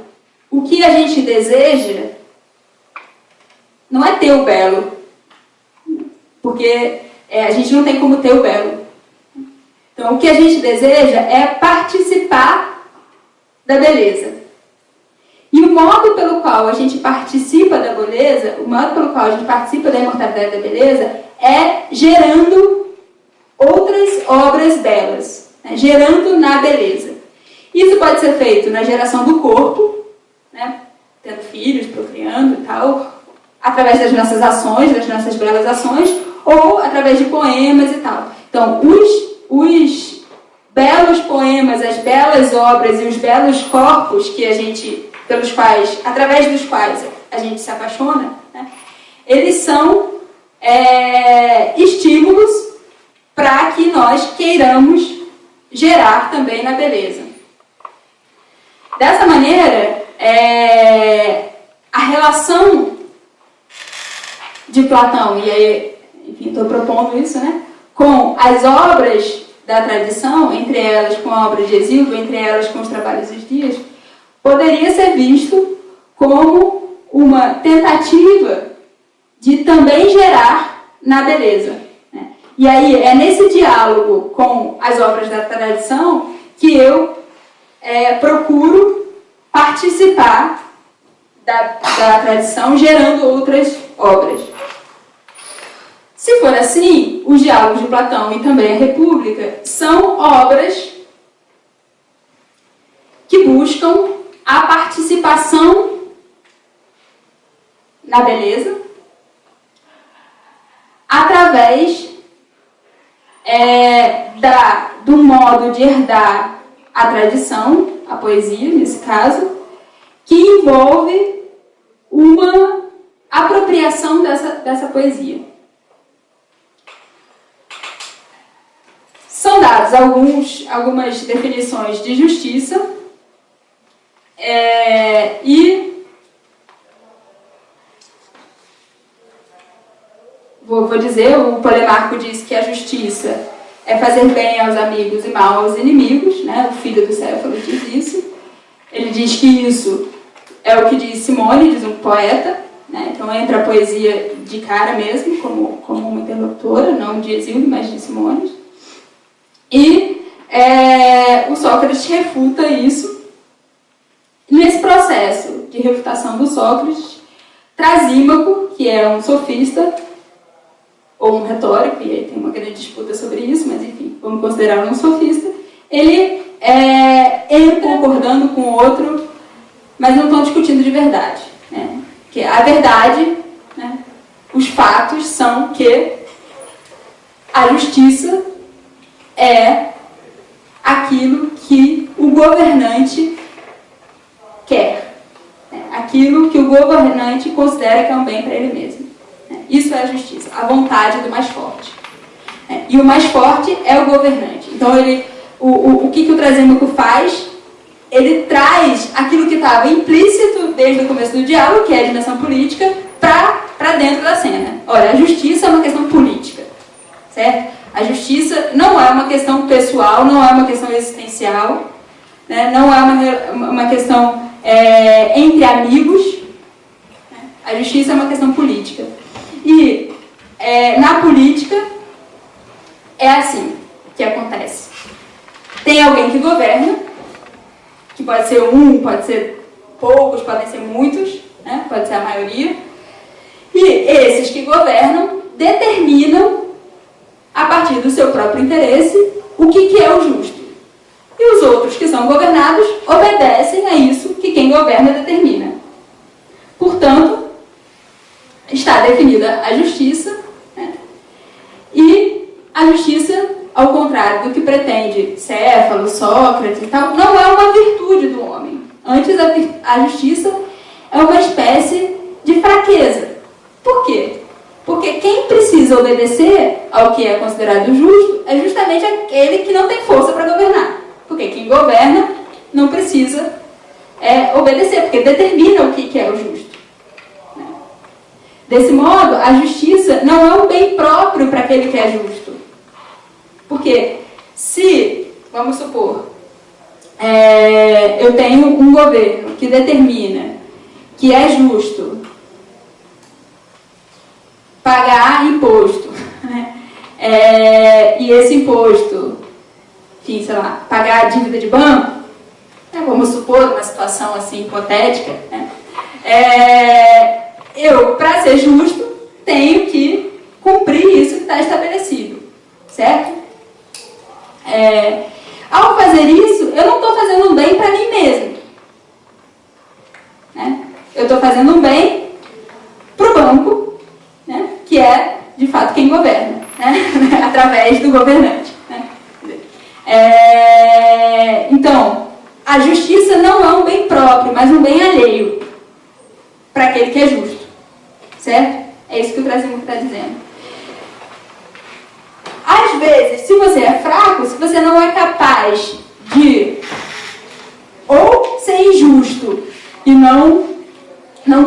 o que a gente deseja não é ter o belo, porque a gente não tem como ter o belo. Então, o que a gente deseja é participar da beleza. E o modo pelo qual a gente participa da beleza, o modo pelo qual a gente participa da imortalidade da beleza, é gerando outras obras belas, né? Gerando na beleza. Isso pode ser feito na geração do corpo, né? Tendo filhos, procriando e tal, através das nossas ações, das nossas belas ações, ou através de poemas e tal. Então, os belos poemas, as belas obras e os belos corpos que através dos quais a gente se apaixona, né? Eles são estímulos para que nós queiramos gerar também na beleza. Dessa maneira, a relação de Platão, e aí, enfim, estou propondo isso, né, com as obras da tradição, entre elas com a obra de Hesíodo, entre elas com os Trabalhos dos Dias, poderia ser visto como uma tentativa de também gerar na beleza, né? E aí é nesse diálogo com as obras da tradição que eu procuro participar da tradição, gerando outras obras. Se for assim, os diálogos de Platão e também a República são obras que buscam a participação na beleza através do modo de herdar a tradição, a poesia, nesse caso, que envolve uma apropriação dessa poesia. São dadas algumas definições de justiça e vou dizer, o Polemarco diz que a justiça é fazer bem aos amigos e mal aos inimigos, né? O filho do Céfalo diz isso. Ele diz que isso é o que diz Simone, diz um poeta, né? Então entra a poesia de cara mesmo, como uma interlocutora, não de Exílio, mas de Simone. E o Sócrates refuta isso. Nesse processo de refutação do Sócrates, Trasímaco, que é um sofista, ou um retórico, e aí tem uma grande disputa sobre isso, mas enfim, vamos considerar um sofista, ele entra concordando com o outro, mas não estão discutindo de verdade. Né? Que a verdade, né, os fatos são que a justiça é aquilo que o governante quer, né? Aquilo que o governante considera que é um bem para ele mesmo. Né? Isso é a justiça, a vontade do mais forte. Né? E o mais forte é o governante. Então, o que o Trasímaco faz? Ele traz aquilo que estava implícito desde o começo do diálogo, que é a dimensão política, para dentro da cena. Olha, a justiça é uma questão política, certo? A justiça não é uma questão pessoal, não é uma questão existencial, né? Não é uma questão entre amigos. Né? A justiça é uma questão política. E na política é assim que acontece. Tem alguém que governa, que pode ser um, pode ser poucos, podem ser muitos, né? Pode ser a maioria. E esses que governam determinam, a partir do seu próprio interesse, o que é o justo. E os outros que são governados obedecem a isso que quem governa determina. Portanto, está definida a justiça, né? E a justiça, ao contrário do que pretende Céfalo, Sócrates e tal, não é uma virtude do homem. Antes, a justiça é uma espécie de fraqueza. Por quê? Porque quem precisa obedecer ao que é considerado justo é justamente aquele que não tem força para governar. Porque quem governa não precisa obedecer, porque determina o que é o justo. Desse modo, a justiça não é um bem próprio para aquele que é justo. Porque se, vamos supor, eu tenho um governo que determina que é justo pagar imposto, né? E esse imposto, enfim, sei lá, pagar a dívida de banco, né? Vamos supor uma situação assim hipotética, né? Eu, para ser justo, tenho que cumprir isso que está estabelecido, certo? Ao fazer isso, eu não estou fazendo um bem para mim mesmo, né? Eu estou fazendo um bem para o banco, né? Que é, de fato, quem governa, né? Através do governante. Né? Então, a justiça não é um bem próprio, mas um bem alheio para aquele que é justo. Certo? É isso que o Trasímaco está dizendo. Às vezes, se você é fraco, se você não é capaz de ou ser injusto e não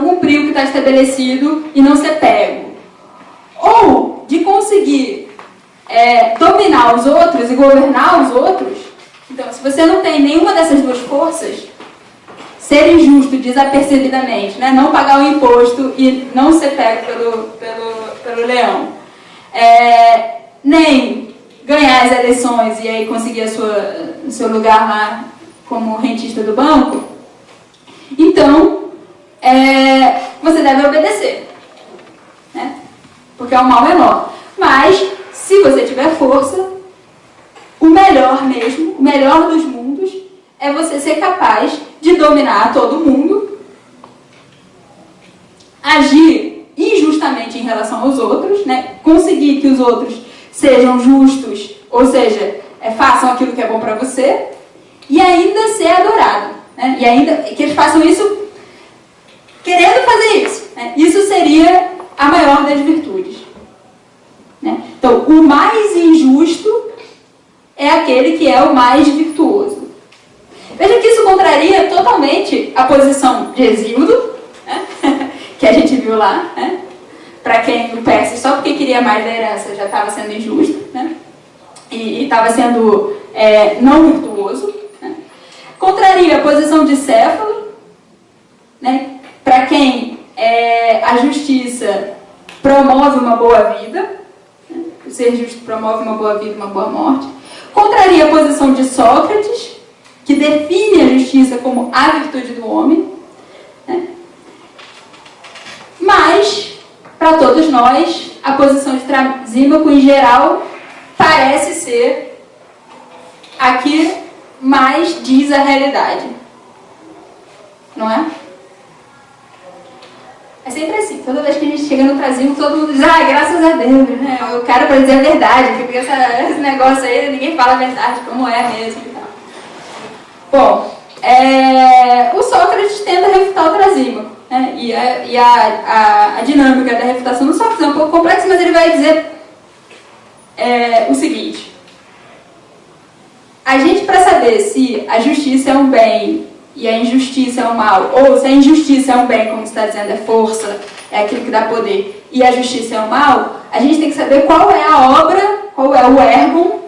cumprir o que está estabelecido e não ser pego, ou de conseguir dominar os outros e governar os outros, então, se você não tem nenhuma dessas duas forças, ser injusto desapercebidamente, né? Não pagar o imposto e não ser pego pelo leão, nem ganhar as eleições e aí conseguir o seu lugar lá como rentista do banco, então você deve obedecer, né? Porque é um mal menor. Mas, se você tiver força, o melhor mesmo, o melhor dos mundos, é você ser capaz de dominar todo mundo, agir injustamente em relação aos outros, né? Conseguir que os outros sejam justos, ou seja, façam aquilo que é bom para você, e ainda ser adorado, né? E ainda que eles façam isso querendo fazer isso, né? Isso seria a maior das virtudes, né? Então, o mais injusto é aquele que é o mais virtuoso. Veja que isso contraria totalmente a posição de Hesíodo, né? Que a gente viu lá, né? Para quem o Perses, só porque queria mais da herança, já estava sendo injusto, né? E estava sendo não virtuoso, né? Contraria a posição de Céfalo, né? Para quem a justiça promove uma boa vida, né? O ser justo promove uma boa vida, uma boa morte. Contraria a posição de Sócrates, que define a justiça como a virtude do homem, né? Mas, para todos nós, a posição de Trasímaco, em geral, parece ser a que mais diz a realidade. Não é? É sempre assim. Toda vez que a gente chega no Trasímaco, todo mundo diz, graças a Deus, né? Eu quero para dizer a verdade, porque esse negócio aí, ninguém fala a verdade, como é mesmo e tal. Bom, o Sócrates tenta refutar o Trasímaco, né? E a dinâmica da refutação do Sócrates é um pouco complexa, mas ele vai dizer o seguinte: a gente, para saber se a justiça é um bem e a injustiça é um mal, ou se a injustiça é um bem, como você está dizendo, é força, é aquilo que dá poder, e a justiça é um mal, a gente tem que saber qual é a obra, qual é o ergon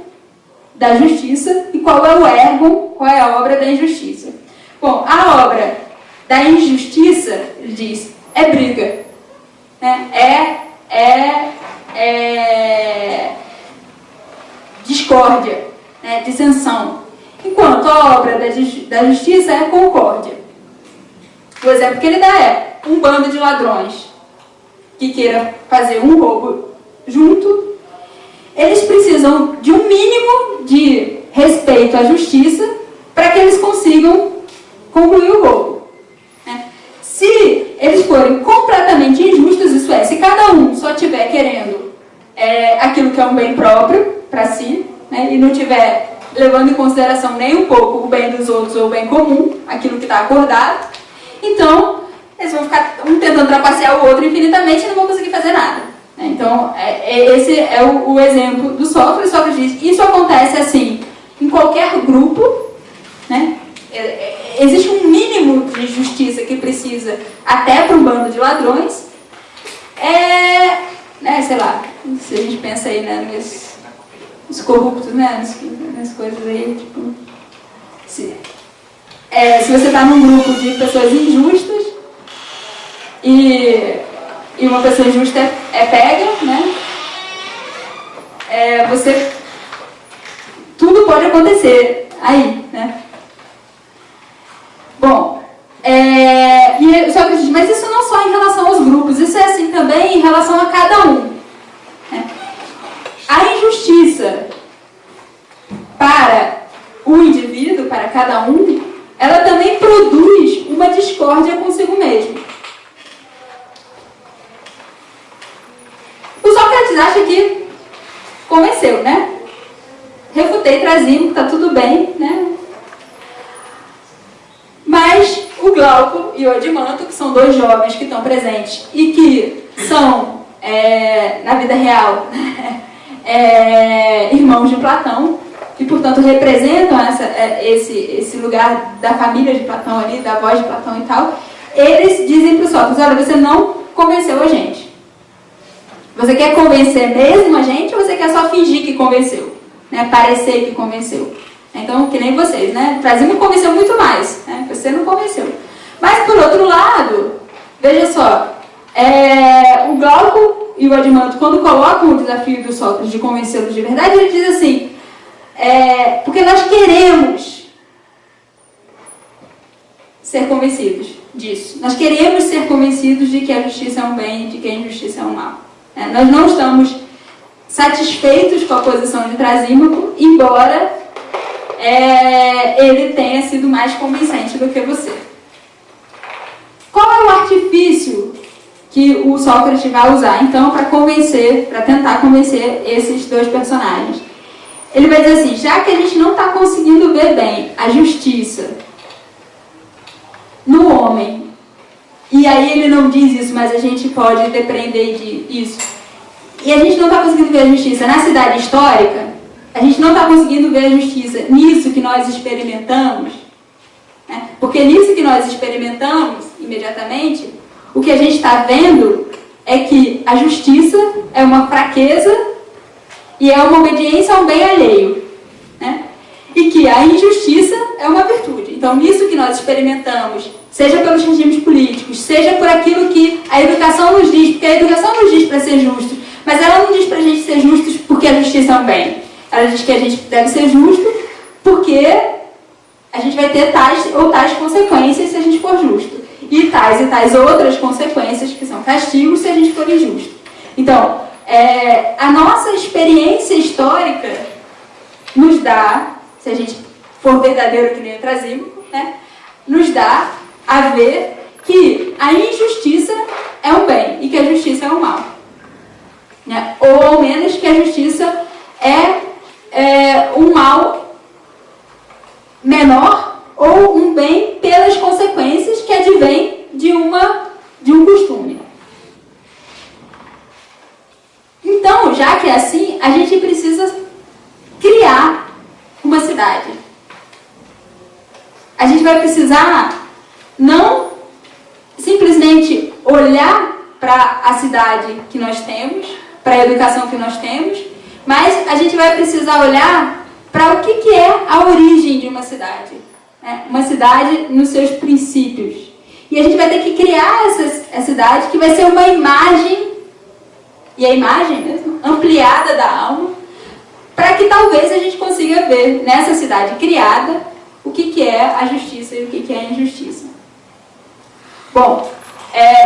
da justiça e qual é o ergon, qual é a obra da injustiça. Bom, a obra da injustiça, ele diz, é briga, né? Discórdia, né? Dissensão. Enquanto a obra da justiça é concórdia. O exemplo que ele dá é um bando de ladrões que queira fazer um roubo junto. Eles precisam de um mínimo de respeito à justiça para que eles consigam concluir o roubo, né? Se eles forem completamente injustos, isso é, se cada um só estiver querendo aquilo que é um bem próprio para si, né, e não estiver levando em consideração nem um pouco o bem dos outros ou o bem comum, aquilo que está acordado, então eles vão ficar um tentando trapacear o outro infinitamente e não vão conseguir fazer nada. Então, esse é o exemplo do Sócrates. Sócrates diz, isso acontece assim em qualquer grupo, né? Existe um mínimo de justiça que precisa até para um bando de ladrões. Né, sei lá, se a gente pensa aí, né, nos corruptos, né, nas coisas aí, tipo... Se você está num grupo de pessoas injustas e uma pessoa injusta é pega, né? Tudo pode acontecer aí, né? Bom, e Sócrates diz, mas isso não só em relação aos grupos, isso é assim também em relação a cada um, né? A injustiça para o indivíduo, para cada um, ela também produz uma discórdia consigo mesmo. O Sócrates acha que convenceu, né? Refutei Trasímaco, tá tudo bem, né? Mas o Glauco e o Adimanto, que são dois jovens que estão presentes e que são, na vida real, irmãos de Platão, que, portanto, representam esse lugar da família de Platão ali, da voz de Platão e tal, eles dizem para o Sócrates, olha, você não convenceu a gente. Você quer convencer mesmo a gente ou você quer só fingir que convenceu? Né? Parecer que convenceu. Então, que nem vocês, né? Trasímaco convenceu muito mais, né? Você não convenceu. Mas, por outro lado, veja só, o Glauco e o Adimanto, quando colocam o desafio do Sócrates de convencê-los de verdade, ele diz assim, porque nós queremos ser convencidos disso. Nós queremos ser convencidos de que a justiça é um bem e de que a injustiça é um mal. Nós não estamos satisfeitos com a posição de Trasímaco, embora ele tenha sido mais convincente do que você. Qual é o artifício que o Sócrates vai usar, então, para tentar convencer esses dois personagens? ele vai dizer assim, já que a gente não está conseguindo ver bem a justiça no homem, e aí ele não diz isso, mas a gente pode depreender disso, e a gente não está conseguindo ver a justiça na cidade histórica, a gente não está conseguindo ver a justiça nisso que nós experimentamos, né? Porque nisso que nós experimentamos, imediatamente, o que a gente está vendo é que a justiça é uma fraqueza e é uma obediência ao bem alheio, né? E que a injustiça é uma virtude. Então, nisso que nós experimentamos, seja pelos regimes políticos, seja por aquilo que a educação nos diz, porque a educação nos diz para ser justos, mas ela não diz para a gente ser justos porque a justiça é um bem. Ela diz que a gente deve ser justo porque a gente vai ter tais ou tais consequências se a gente for justo. E tais outras consequências que são castigos se a gente for injusto. Então, a nossa experiência histórica nos dá, se a gente for verdadeiro que nem o Trasímaco, né, nos dá a ver que a injustiça é um bem e que a justiça é um mal. Né? Ou ao menos que a justiça é um mal menor ou um bem pelas consequências que advém de um costume. Então, já que é assim, a gente precisa criar uma cidade. A gente vai precisar não simplesmente olhar para a cidade que nós temos, para a educação que nós temos, mas a gente vai precisar olhar para o que é a origem de uma cidade. Né? Uma cidade nos seus princípios. E a gente vai ter que criar essa cidade que vai ser uma imagem, e a imagem mesmo, ampliada da alma, para que talvez a gente consiga ver nessa cidade criada o que é a justiça e o que é a injustiça. Bom,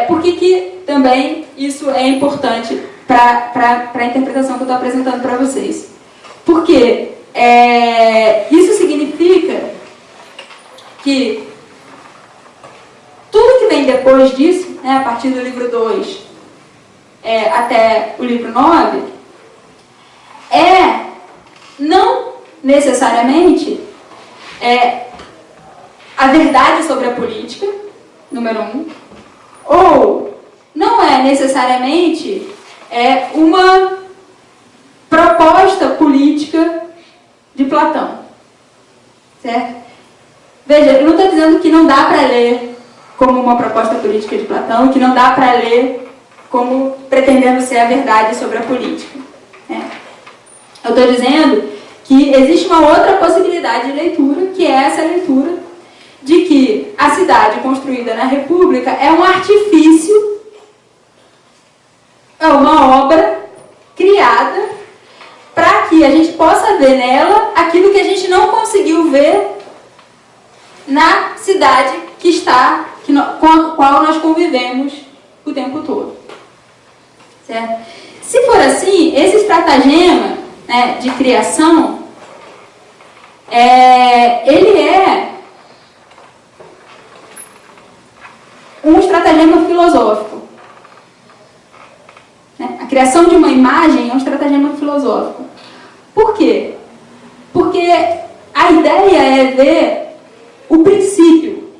por que também isso é importante para a interpretação que eu estou apresentando para vocês? Porque isso significa que tudo que vem depois disso, né, a partir do livro 2 até o livro 9, não necessariamente a verdade sobre a política, número 1, ou não é necessariamente uma proposta política de Platão, certo? Veja, eu não estou dizendo que não dá para ler como uma proposta política de Platão, que não dá para ler como pretendendo ser a verdade sobre a política. Né? Eu estou dizendo que existe uma outra possibilidade de leitura, que é essa leitura de que a cidade construída na República é um artifício, é uma obra criada para que a gente possa ver nela aquilo que a gente não conseguiu ver na cidade com a qual nós convivemos o tempo todo. Certo? Se for assim, esse estratagema, né, de criação, ele é um estratagema filosófico. Né? A criação de uma imagem é um estratagema filosófico. Por quê? Porque a ideia é ver o princípio.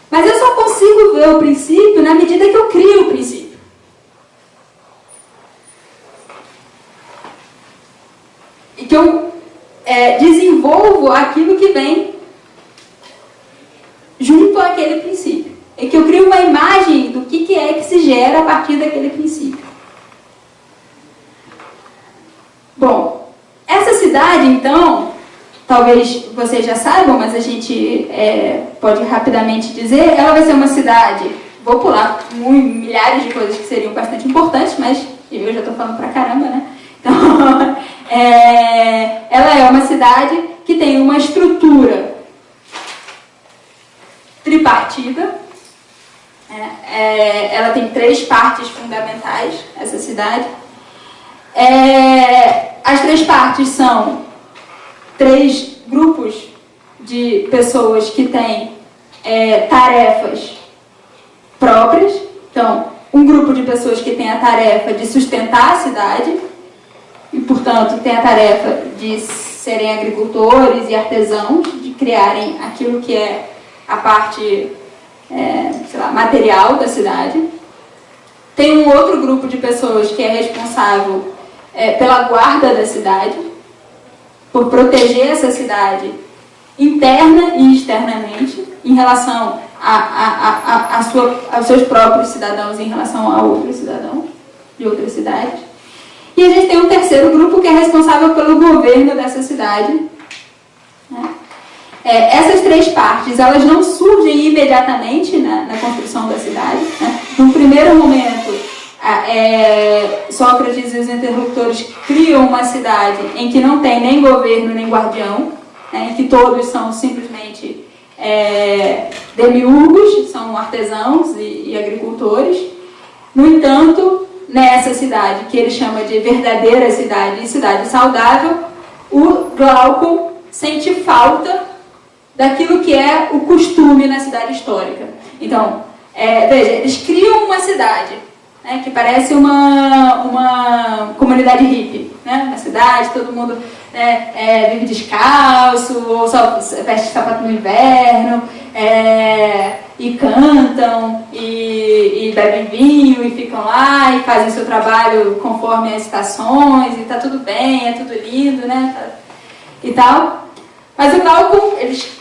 Mas eu só consigo ver o princípio na medida que eu crio o princípio. E que eu desenvolvo aquilo que vem junto àquele princípio. E que eu crio uma imagem do que é que se gera a partir daquele princípio. Bom, essa cidade, então, talvez vocês já saibam, mas a gente pode rapidamente dizer, ela vai ser uma cidade, vou pular milhares de coisas que seriam bastante importantes, mas eu já estou falando pra caramba, né? Então, ela é uma cidade que tem uma estrutura tripartida. Ela tem 3 partes fundamentais, essa cidade. As 3 partes são 3 grupos de pessoas que têm tarefas próprias. Então, um grupo de pessoas que tem a tarefa de sustentar a cidade, e, portanto, têm a tarefa de serem agricultores e artesãos, de criarem aquilo que é a parte, sei lá, material da cidade. Tem um outro grupo de pessoas que é responsável pela guarda da cidade, por proteger essa cidade interna e externamente, em relação aos seus próprios cidadãos, em relação a outros cidadãos de outras cidades. E a gente tem um terceiro grupo que é responsável pelo governo dessa cidade. Né? Essas três partes, elas não surgem imediatamente na construção da cidade. Né? No primeiro momento, Sócrates e os interlocutores criam uma cidade em que não tem nem governo nem guardião, né? Em que todos são simplesmente demiurgos, são artesãos e agricultores. No entanto, nessa cidade, que ele chama de verdadeira cidade e cidade saudável, o Glaucon sente falta daquilo que é o costume na cidade histórica. Então, veja, eles criam uma cidade, né, que parece uma comunidade hippie, né? Na cidade, todo mundo vive descalço, ou só veste sapato no inverno, e cantam, e bebem vinho, e ficam lá, e fazem seu trabalho conforme as estações, e tá tudo bem, é tudo lindo, né? E tal. Mas o Glaucon, eles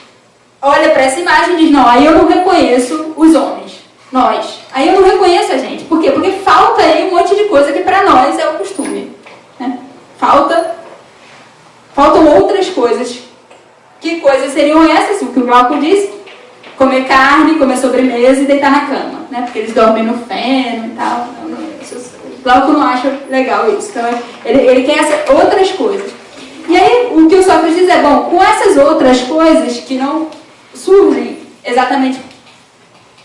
olha para essa imagem e diz, não, aí eu não reconheço os homens, nós. Aí eu não reconheço a gente. Por quê? Porque falta aí um monte de coisa que para nós é o costume. Né? Faltam outras coisas. Que coisas seriam essas? O que o Glaucon disse? Comer carne, comer sobremesa e deitar na cama. Né? Porque eles dormem no feno e tal. O Glaucon não acha legal isso. Então ele quer essas outras coisas. E aí o que o Sócrates diz é, bom, com essas outras coisas que não surgem exatamente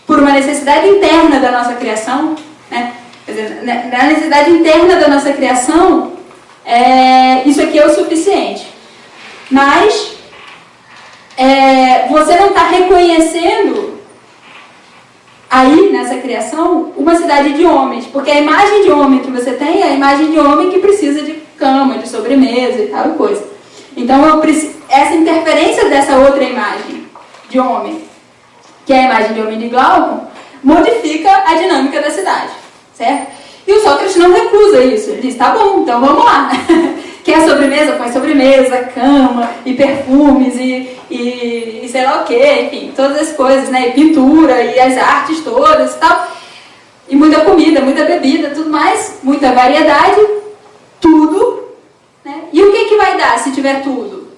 por uma necessidade interna da nossa criação, né? Quer dizer, na necessidade interna da nossa criação, isso aqui é o suficiente. Mas você não está reconhecendo aí nessa criação uma cidade de homens, porque a imagem de homem que você tem é a imagem de homem que precisa de cama, de sobremesa e tal coisa. Então essa interferência dessa outra imagem de homem, que é a imagem de homem de Glaucon, modifica a dinâmica da cidade, certo? E o Sócrates não recusa isso. Ele diz, tá bom, então vamos lá. Quer sobremesa? Põe sobremesa, cama, e perfumes, e sei lá o quê, enfim, todas as coisas, né? E pintura, e as artes todas e tal. E muita comida, muita bebida, tudo mais, muita variedade, tudo. Né? E o que vai dar se tiver tudo?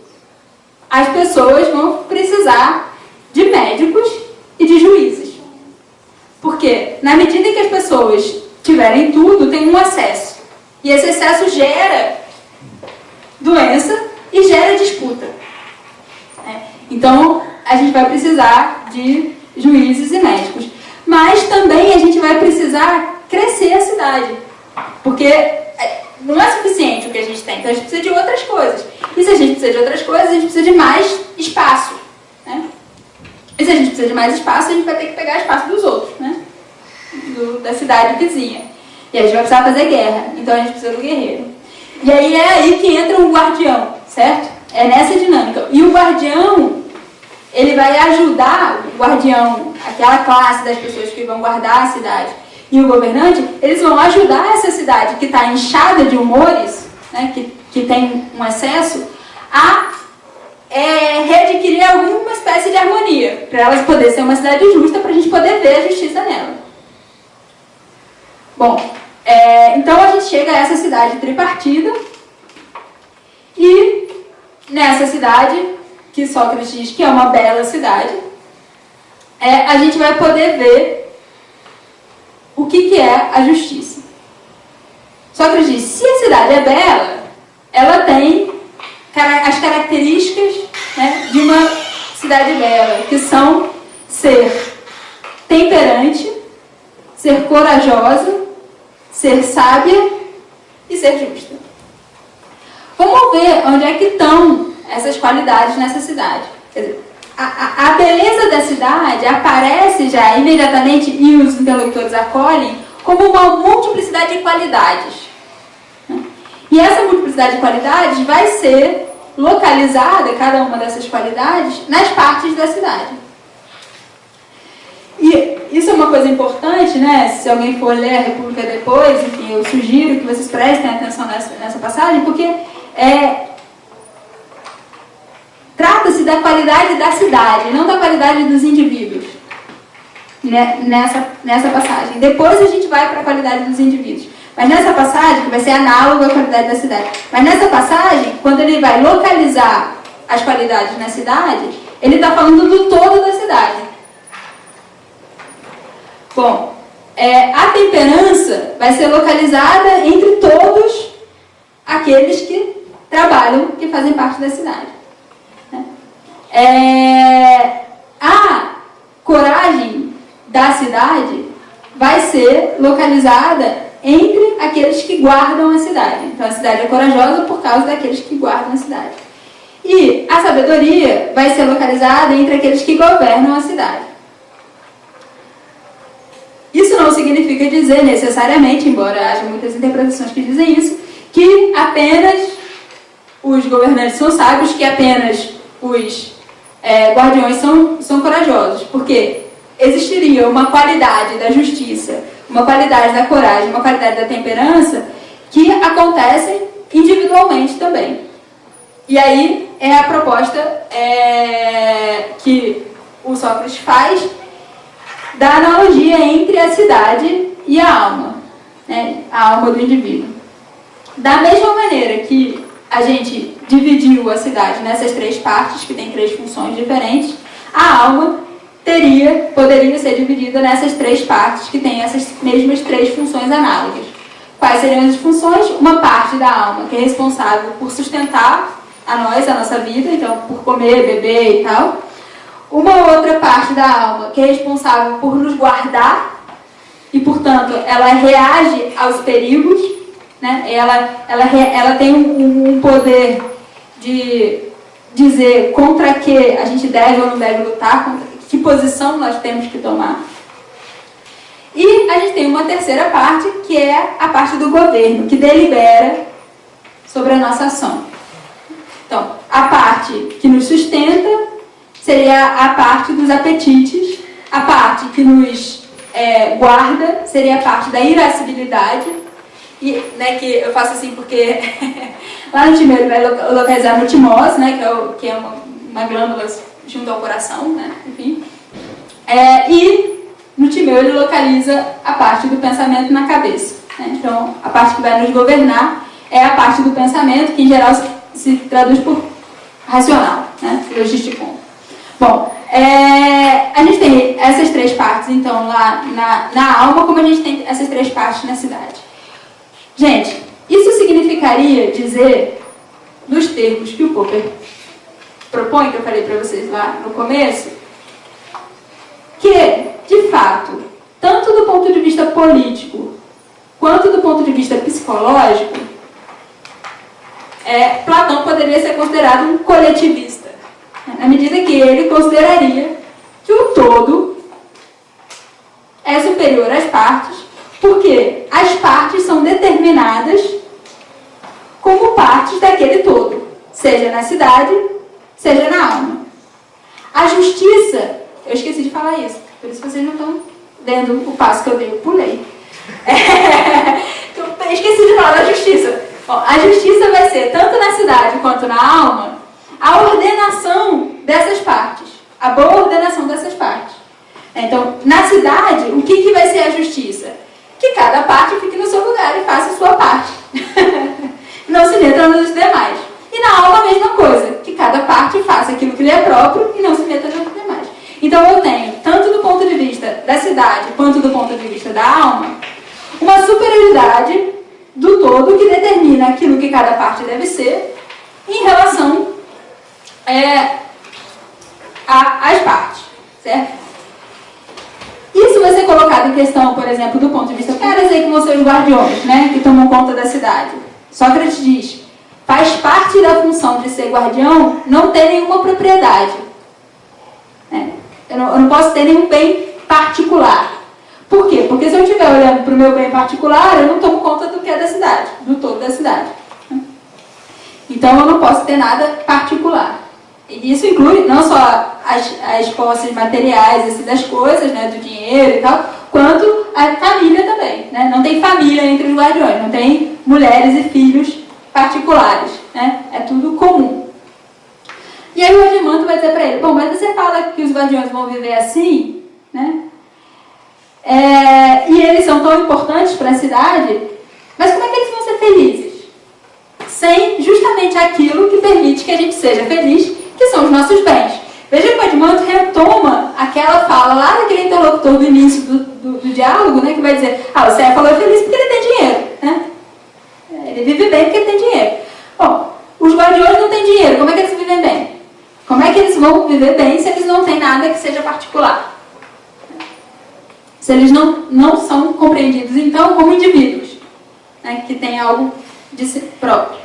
As pessoas vão precisar de médicos e de juízes. Porque, na medida em que as pessoas tiverem tudo, tem um excesso. E esse excesso gera doença e gera disputa. Então, a gente vai precisar de juízes e médicos. Mas também a gente vai precisar crescer a cidade. Porque não é suficiente o que a gente tem. Então, a gente precisa de outras coisas. E se a gente precisa de outras coisas, a gente precisa de mais espaço. Né? E se a gente precisa de mais espaço, a gente vai ter que pegar espaço dos outros. Né? Da cidade vizinha. E a gente vai precisar fazer guerra. Então, a gente precisa do guerreiro. E aí é aí que entra o guardião, certo? É nessa dinâmica. E o guardião, ele vai ajudar, o guardião, aquela classe das pessoas que vão guardar a cidade, e o governante, eles vão ajudar essa cidade que está inchada de humores, né, que tem um excesso, a readquirir alguma espécie de harmonia, para elas poder ser uma cidade justa, para a gente poder ver a justiça nela. Bom, então a gente chega a essa cidade tripartida, e nessa cidade, que Sócrates diz que é uma bela cidade, a gente vai poder ver o que é a justiça. Sócrates diz, se a cidade é bela, ela tem as características, né, de uma cidade bela, que são ser temperante, ser corajosa, ser sábia e ser justa. Vamos ver onde é que estão essas qualidades nessa cidade. Quer dizer, a beleza da cidade aparece já imediatamente, e os interlocutores acolhem, como uma multiplicidade de qualidades. E essa multiplicidade multiplicidade de qualidades vai ser localizada, cada uma dessas qualidades, nas partes da cidade. E isso é uma coisa importante, né? Se alguém for ler a República depois, enfim, eu sugiro que vocês prestem atenção nessa passagem, porque trata-se da qualidade da cidade, não da qualidade dos indivíduos, né? Nessa passagem. Depois a gente vai para a qualidade dos indivíduos. Mas nessa passagem, que vai ser análogo à qualidade da cidade, mas nessa passagem, quando ele vai localizar as qualidades na cidade, ele está falando do todo da cidade. Bom, a temperança vai ser localizada entre todos aqueles que trabalham, que fazem parte da cidade. A coragem da cidade vai ser localizada entre aqueles que guardam a cidade. Então a cidade é corajosa por causa daqueles que guardam a cidade. E a sabedoria vai ser localizada entre aqueles que governam a cidade. Isso não significa dizer necessariamente, embora haja muitas interpretações que dizem isso, que apenas os governantes são sábios, que apenas os guardiões são corajosos. Porque existiria uma qualidade da justiça, uma qualidade da coragem, uma qualidade da temperança que acontecem individualmente também. E aí é a proposta que o Sócrates faz da analogia entre a cidade e a alma, né? A alma do indivíduo. Da mesma maneira que a gente dividiu a cidade nessas três partes, que tem três funções diferentes, a alma poderia ser dividida nessas três partes, que tem essas mesmas três funções análogas. Quais seriam as funções? Uma parte da alma, que é responsável por sustentar a nossa vida, então por comer, beber e tal. Uma outra parte da alma, que é responsável por nos guardar, e portanto ela reage aos perigos, né? Ela tem um poder de dizer contra que a gente deve ou não deve lutar, contra que posição nós temos que tomar. E a gente tem uma terceira parte, que é a parte do governo, que delibera sobre a nossa ação. Então, a parte que nos sustenta seria a parte dos apetites, a parte que nos guarda seria a parte da irascibilidade, e, né, que eu faço assim porque lá no timeu ele vai localizar no timós, né, que é uma glândula junto ao coração, né, enfim. E no timeu ele localiza a parte do pensamento na cabeça, né? Então a parte que vai nos governar é a parte do pensamento, que em geral se traduz por racional, né, logisticon. Bom, a gente tem essas três partes então lá na alma, como a gente tem essas três partes na cidade. Gente, isso significaria dizer, nos termos que o Popper propõe, que eu falei para vocês lá no começo, que, de fato, tanto do ponto de vista político quanto do ponto de vista psicológico, Platão poderia ser considerado um coletivista, na medida que ele consideraria que o todo é superior às partes, porque as partes são determinadas como partes daquele todo, seja na cidade, seja na alma. A justiça, eu esqueci de falar isso, por isso vocês não estão dando o passo que eu dei, eu pulei. Eu esqueci de falar da justiça. Bom, a justiça vai ser, tanto na cidade quanto na alma, a ordenação dessas partes, a boa ordenação dessas partes. Então, na cidade, o que vai ser a justiça? Que cada parte fique no seu lugar e faça a sua parte. Não se meta nos demais. E na alma a mesma coisa, que cada parte faça aquilo que lhe é próprio e não se meta nos demais. Então eu tenho, tanto do ponto de vista da cidade quanto do ponto de vista da alma, uma superioridade do todo que determina aquilo que cada parte deve ser em relação às partes, certo? Isso vai ser colocado em questão, por exemplo, do ponto de vista, caras aí que vão ser os guardiões, né, que tomam conta da cidade. Sócrates diz, faz parte da função de ser guardião não ter nenhuma propriedade. Eu não posso ter nenhum bem particular. Por quê? Porque se eu estiver olhando para o meu bem particular, eu não tomo conta do que é da cidade, do todo da cidade. Então eu não posso ter nada particular. E isso inclui não só as posses materiais assim, das coisas, né, do dinheiro e tal, quanto a família também. Né? Não tem família entre os guardiões, não tem mulheres e filhos particulares. Né? É tudo comum. E aí o Argimanto vai dizer para ele, bom, mas você fala que os guardiões vão viver assim, né? E eles são tão importantes para a cidade, mas como é que eles vão ser felizes? Sem justamente aquilo que permite que a gente seja feliz, que são os nossos bens. Veja que o Argimanto retoma aquela fala lá daquele interlocutor do início do diálogo, né, que vai dizer, o Céfalo é feliz porque ele tem dinheiro. Né? Ele vive bem porque ele tem dinheiro. Bom, os guardiões não têm dinheiro, como é que eles vivem bem? Como é que eles vão viver bem se eles não têm nada que seja particular? Se eles não são compreendidos, então, como indivíduos, né, que têm algo de si próprio.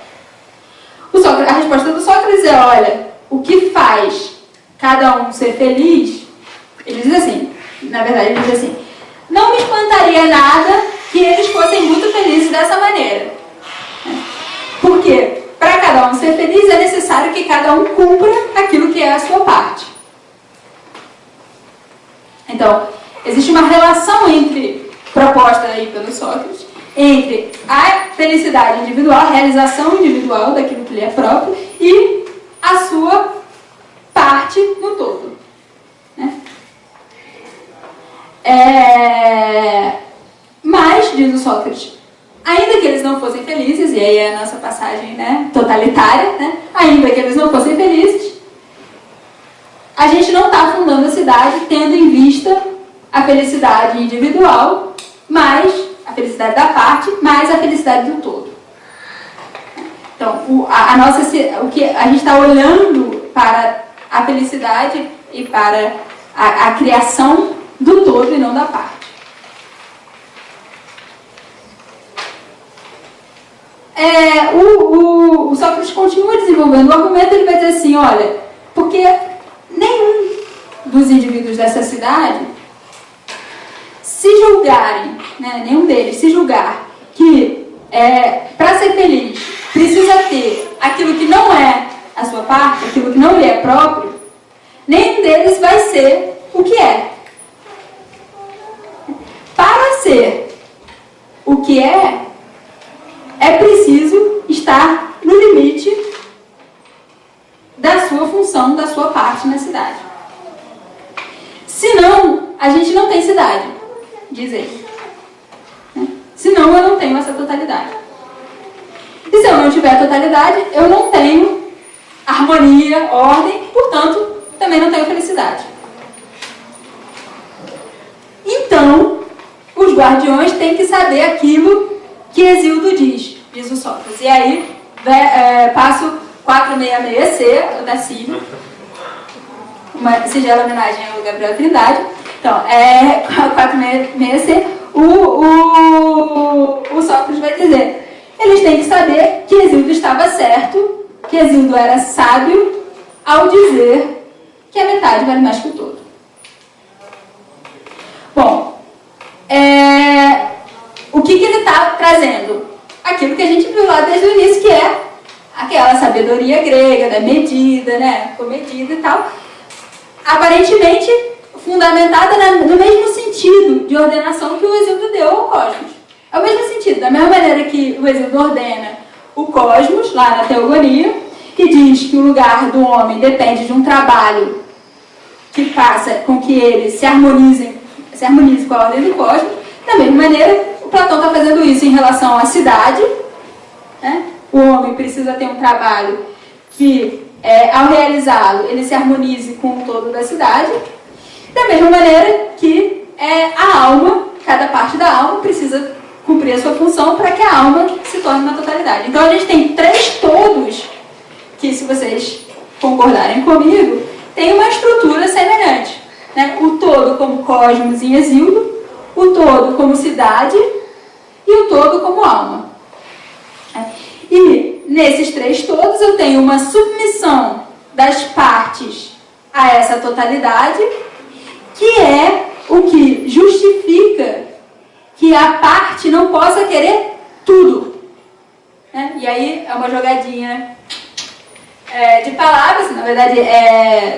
A resposta do Sócrates é, olha, o que faz cada um ser feliz, ele diz assim, na verdade ele diz assim, não me espantaria nada que eles fossem muito felizes dessa maneira. Porque, para cada um ser feliz, é necessário que cada um cumpra aquilo que é a sua parte. Então, existe uma relação proposta aí pelo Sócrates, entre a felicidade individual, a realização individual daquilo que lhe é próprio e a sua parte no todo. Né? Mas, diz o Sócrates, ainda que eles não fossem felizes, e aí é a nossa passagem, né, totalitária, né? Ainda que eles não fossem felizes, a gente não está fundando a cidade tendo em vista a felicidade individual, mais a felicidade da parte, mais a felicidade do todo. Então, o que a gente está olhando para a felicidade e para a criação do todo e não da parte. O Sócrates continua desenvolvendo o argumento, ele vai dizer assim, olha, porque nenhum dos indivíduos dessa cidade se julgarem, né, nenhum deles se julgar que para ser feliz precisa ter aquilo que não é a sua parte, aquilo que não lhe é próprio, nenhum deles vai ser o que é. Para ser o que é preciso estar no limite da sua função, da sua parte na cidade. Senão, a gente não tem cidade, diz ele. Senão, eu não tenho essa totalidade. E se eu não tiver totalidade, eu não tenho harmonia, ordem, portanto, também não tenho felicidade. Então, os guardiões têm que saber aquilo que Hesíodo diz o Sócrates. E aí, passo 466C, o Dacílio, uma singela homenagem ao Gabriel Trindade. Então, 466C, o Sócrates vai dizer, eles têm que saber que Hesíodo estava certo, que Hesíodo era sábio, ao dizer que a metade vale mais que o todo. Bom, o que ele está trazendo? Aquilo que a gente viu lá desde o início, que é aquela sabedoria grega, da medida, né, comedida e tal, aparentemente fundamentada no mesmo sentido de ordenação que o Hesíodo deu ao cosmos. É o mesmo sentido, da mesma maneira que o Hesíodo ordena o cosmos, lá na Teogonia, que diz que o lugar do homem depende de um trabalho que faça com que ele se harmonize com a ordem do cosmos. Da mesma maneira, o Platão está fazendo isso em relação à cidade. Né? O homem precisa ter um trabalho que, ao realizá-lo, ele se harmonize com o todo da cidade. Da mesma maneira que a alma, cada parte da alma, precisa cumprir a sua função para que a alma se torne uma totalidade. Então, a gente tem 3 todos que, se vocês concordarem comigo, tem uma estrutura semelhante. Né? O todo como cosmos em Hesíodo, o todo como cidade e o todo como alma. E nesses 3 todos eu tenho uma submissão das partes a essa totalidade, que é o que justifica que a parte não possa querer tudo. Né? E aí é uma jogadinha de palavras, na verdade,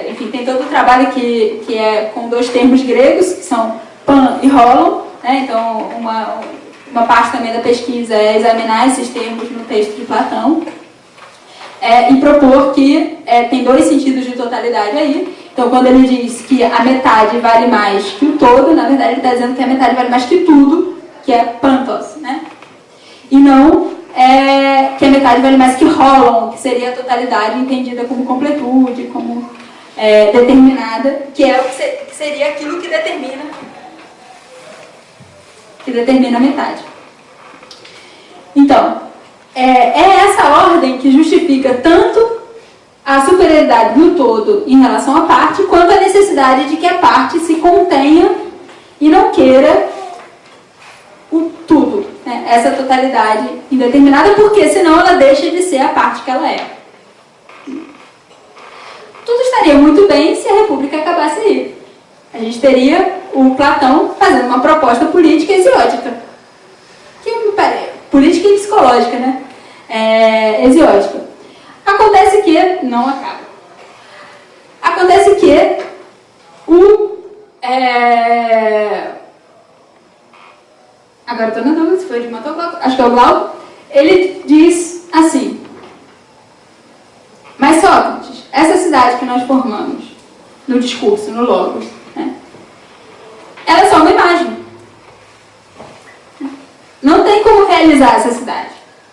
enfim, tem todo o trabalho que é com dois termos gregos, que são pan e holon, né? Então, uma parte também da pesquisa é examinar esses termos no texto de Platão, e propor que tem dois sentidos de totalidade aí. Então, quando ele diz que a metade vale mais que o todo, na verdade ele está dizendo que a metade vale mais que tudo, que é pantos, né? E não que a metade vale mais que holon, que seria a totalidade entendida como completude, como determinada, que seria aquilo que determina a metade. Então, é essa ordem que justifica tanto a superioridade do todo em relação à parte, quanto a necessidade de que a parte se contenha e não queira o tudo, né? Essa totalidade indeterminada, porque senão ela deixa de ser a parte que ela é. Tudo estaria muito bem se a República acabasse aí. A gente teria o Platão fazendo uma proposta política hesiótica. Que me parece, política e psicológica, né? Hesiótica. Acontece que não acaba. Acontece que agora estou na dúvida se foi de Mato Glauco, acho que é o Glauco. Ele diz assim: mas Sócrates, essa cidade que nós formamos no discurso, no logos, né, ela é só uma imagem. Não tem como realizar essa cidade.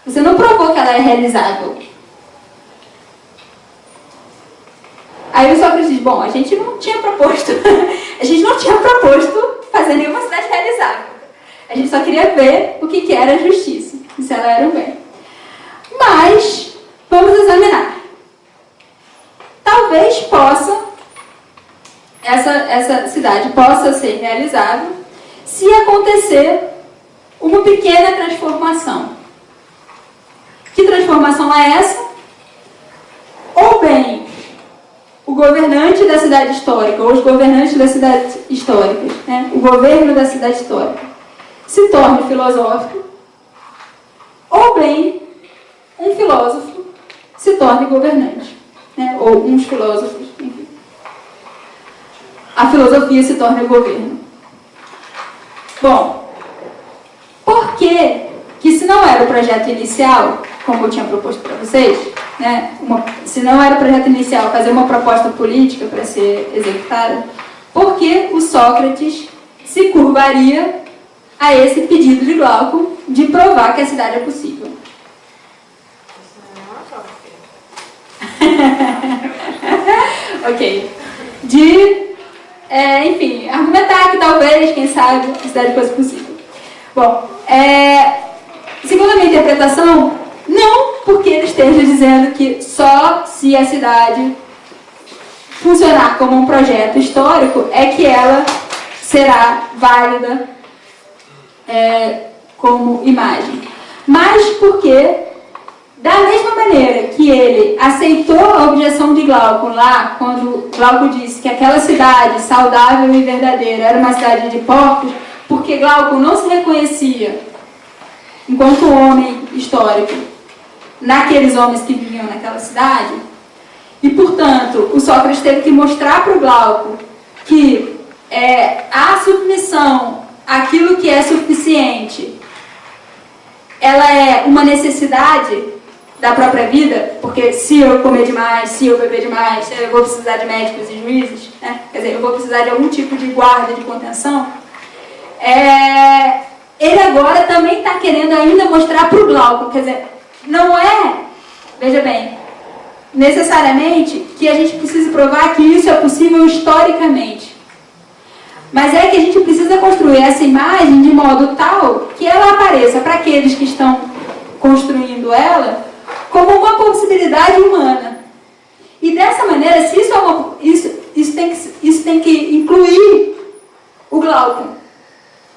Você não provou que ela é realizável. Aí o Sócrates diz: bom, a gente não tinha proposto fazer nenhuma cidade realizável. A gente só queria ver o que era a justiça, e se ela era o bem. Mas, vamos examinar. Talvez essa cidade possa ser realizável se acontecer uma pequena transformação. Que transformação é essa? Ou bem, o governante da cidade histórica, ou os governantes das cidades históricas, né, o governo da cidade histórica, se torne filosófico, ou bem, um filósofo se torne governante, né, ou uns filósofos, enfim. A filosofia se torne o governo. Bom, por que se não era o projeto inicial, como eu tinha proposto para vocês, né, se não era o projeto inicial fazer uma proposta política para ser executada, por que o Sócrates se curvaria a esse pedido de Glauco de provar que a cidade é possível? Ok. Enfim, argumentar que talvez, quem sabe, a cidade fosse possível. Bom, segundo a minha interpretação, não porque ele esteja dizendo que só se a cidade funcionar como um projeto histórico é que ela será válida como imagem. Mas porque, da mesma maneira que ele aceitou a objeção de Glauco lá, quando Glauco disse que aquela cidade saudável e verdadeira era uma cidade de porcos, porque Glauco não se reconhecia enquanto homem histórico naqueles homens que viviam naquela cidade, e portanto o Sócrates teve que mostrar para o Glauco que a submissão àquilo que é suficiente, ela é uma necessidade da própria vida, porque se eu comer demais, se eu beber demais, eu vou precisar de médicos e juízes, né? Quer dizer, eu vou precisar de algum tipo de guarda, de contenção. Ele agora também está querendo ainda mostrar para o Glauco, quer dizer, não é, veja bem, necessariamente que a gente precisa provar que isso é possível historicamente. Mas é que a gente precisa construir essa imagem de modo tal que ela apareça para aqueles que estão construindo ela como uma possibilidade humana. E dessa maneira, se isso tem que incluir o Glauco,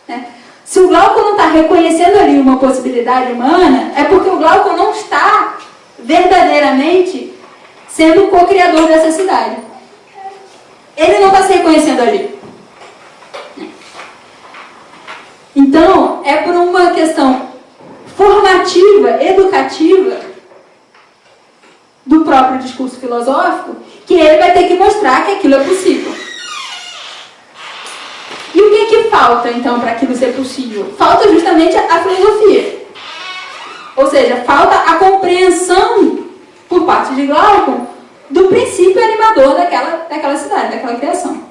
né? Se o Glauco não está reconhecendo ali uma possibilidade humana, é porque o Glauco não está verdadeiramente sendo o co-criador dessa cidade. Ele não está se reconhecendo ali. Então, é por uma questão formativa, educativa, do próprio discurso filosófico, que ele vai ter que mostrar que aquilo é possível. E o que falta, então, para aquilo ser possível? Falta justamente a filosofia. Ou seja, falta a compreensão, por parte de Glaucon, do princípio animador daquela cidade, daquela criação.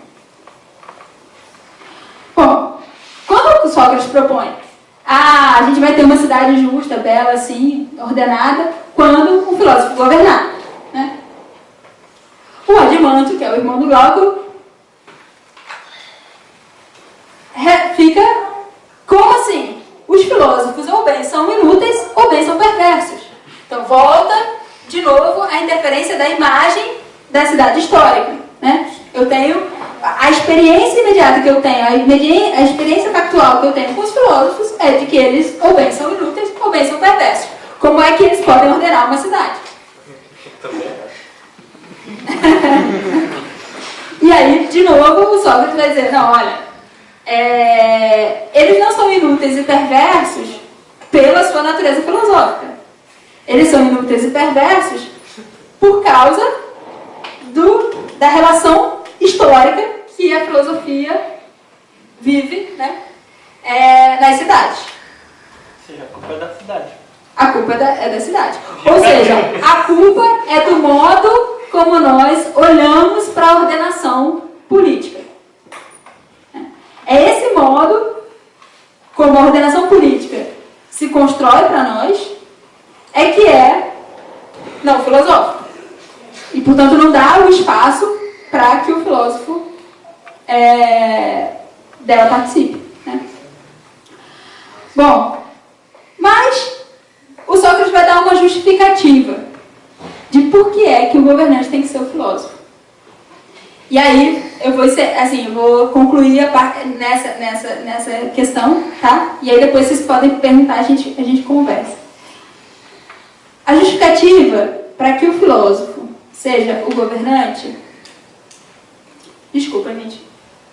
Bom, quando o Sócrates propõe a gente vai ter uma cidade justa, bela, assim, ordenada, quando um filósofo governar, né? O Adimanto, que é o irmão do Glaucon, fica como assim? Os filósofos ou bem são inúteis ou bem são perversos. Então volta de novo a interferência da imagem da cidade histórica, né? Eu tenho a experiência imediata que eu tenho, a experiência factual que eu tenho com os filósofos é de que eles ou bem são inúteis ou bem são perversos. Como é que eles podem ordenar uma cidade? Também E aí, de novo, o Sócrates vai dizer, não, olha, eles não são inúteis e perversos pela sua natureza filosófica. Eles são inúteis e perversos por causa da relação histórica que a filosofia vive, né, nas cidades. Ou seja, a culpa é da cidade. A culpa é da cidade. Ou seja, a culpa é do modo como nós olhamos para a ordenação política. É esse modo como a ordenação política se constrói para nós que é não filosófico. E, portanto, não dá o espaço para que o filósofo dela participe. Né? Bom, mas o Sócrates vai dar uma justificativa de por que é que o governante tem que ser o filósofo. E aí, eu vou concluir nessa questão, tá? E aí depois vocês podem perguntar, a gente conversa. A justificativa para que o filósofo seja o governante... Desculpa, gente.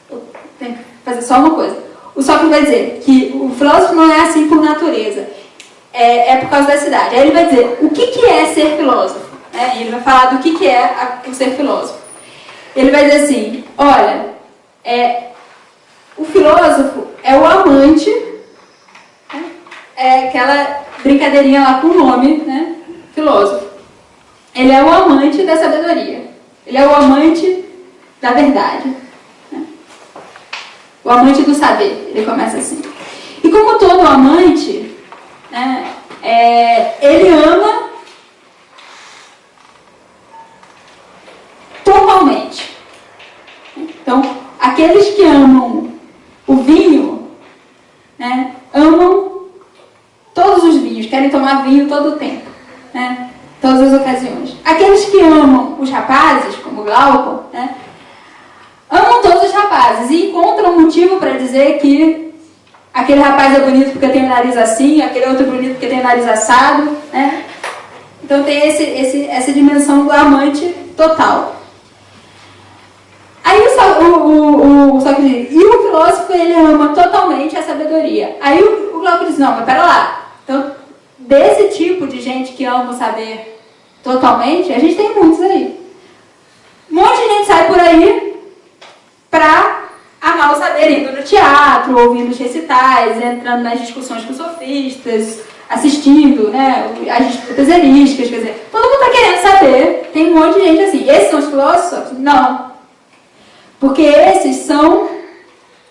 Eu tenho que fazer só uma coisa. O Sócrates vai dizer que o filósofo não é assim por natureza. É por causa da cidade. Aí ele vai dizer o que é ser filósofo. Ele vai falar do que é o ser filósofo. Ele vai dizer assim, olha, o filósofo é o amante, né? É aquela brincadeirinha lá com o nome, né? Filósofo. Ele é o amante da sabedoria. Ele é o amante da verdade. Né? O amante do saber. Ele começa assim. E como todo amante, né, ele ama totalmente. Então, aqueles que amam o vinho, né, amam todos os vinhos, querem tomar vinho todo o tempo, né, todas as ocasiões. Aqueles que amam os rapazes, como Glaucon, né, amam todos os rapazes e encontram motivo para dizer que aquele rapaz é bonito porque tem o nariz assim, aquele outro é bonito porque tem o nariz assado, né? Então tem essa dimensão do amante total. Aí o Sócrates diz, e o filósofo ele ama totalmente a sabedoria. Aí o Glaucon diz, não, mas pera lá. Então, desse tipo de gente que ama o saber totalmente, a gente tem muitos aí. Um monte de gente sai por aí para amar o saber, indo no teatro, ouvindo os recitais, entrando nas discussões com sofistas, assistindo, né, as disputas helenísticas, quer dizer, todo mundo está querendo saber, tem um monte de gente assim. Esses são os filósofos? Não. Porque esses são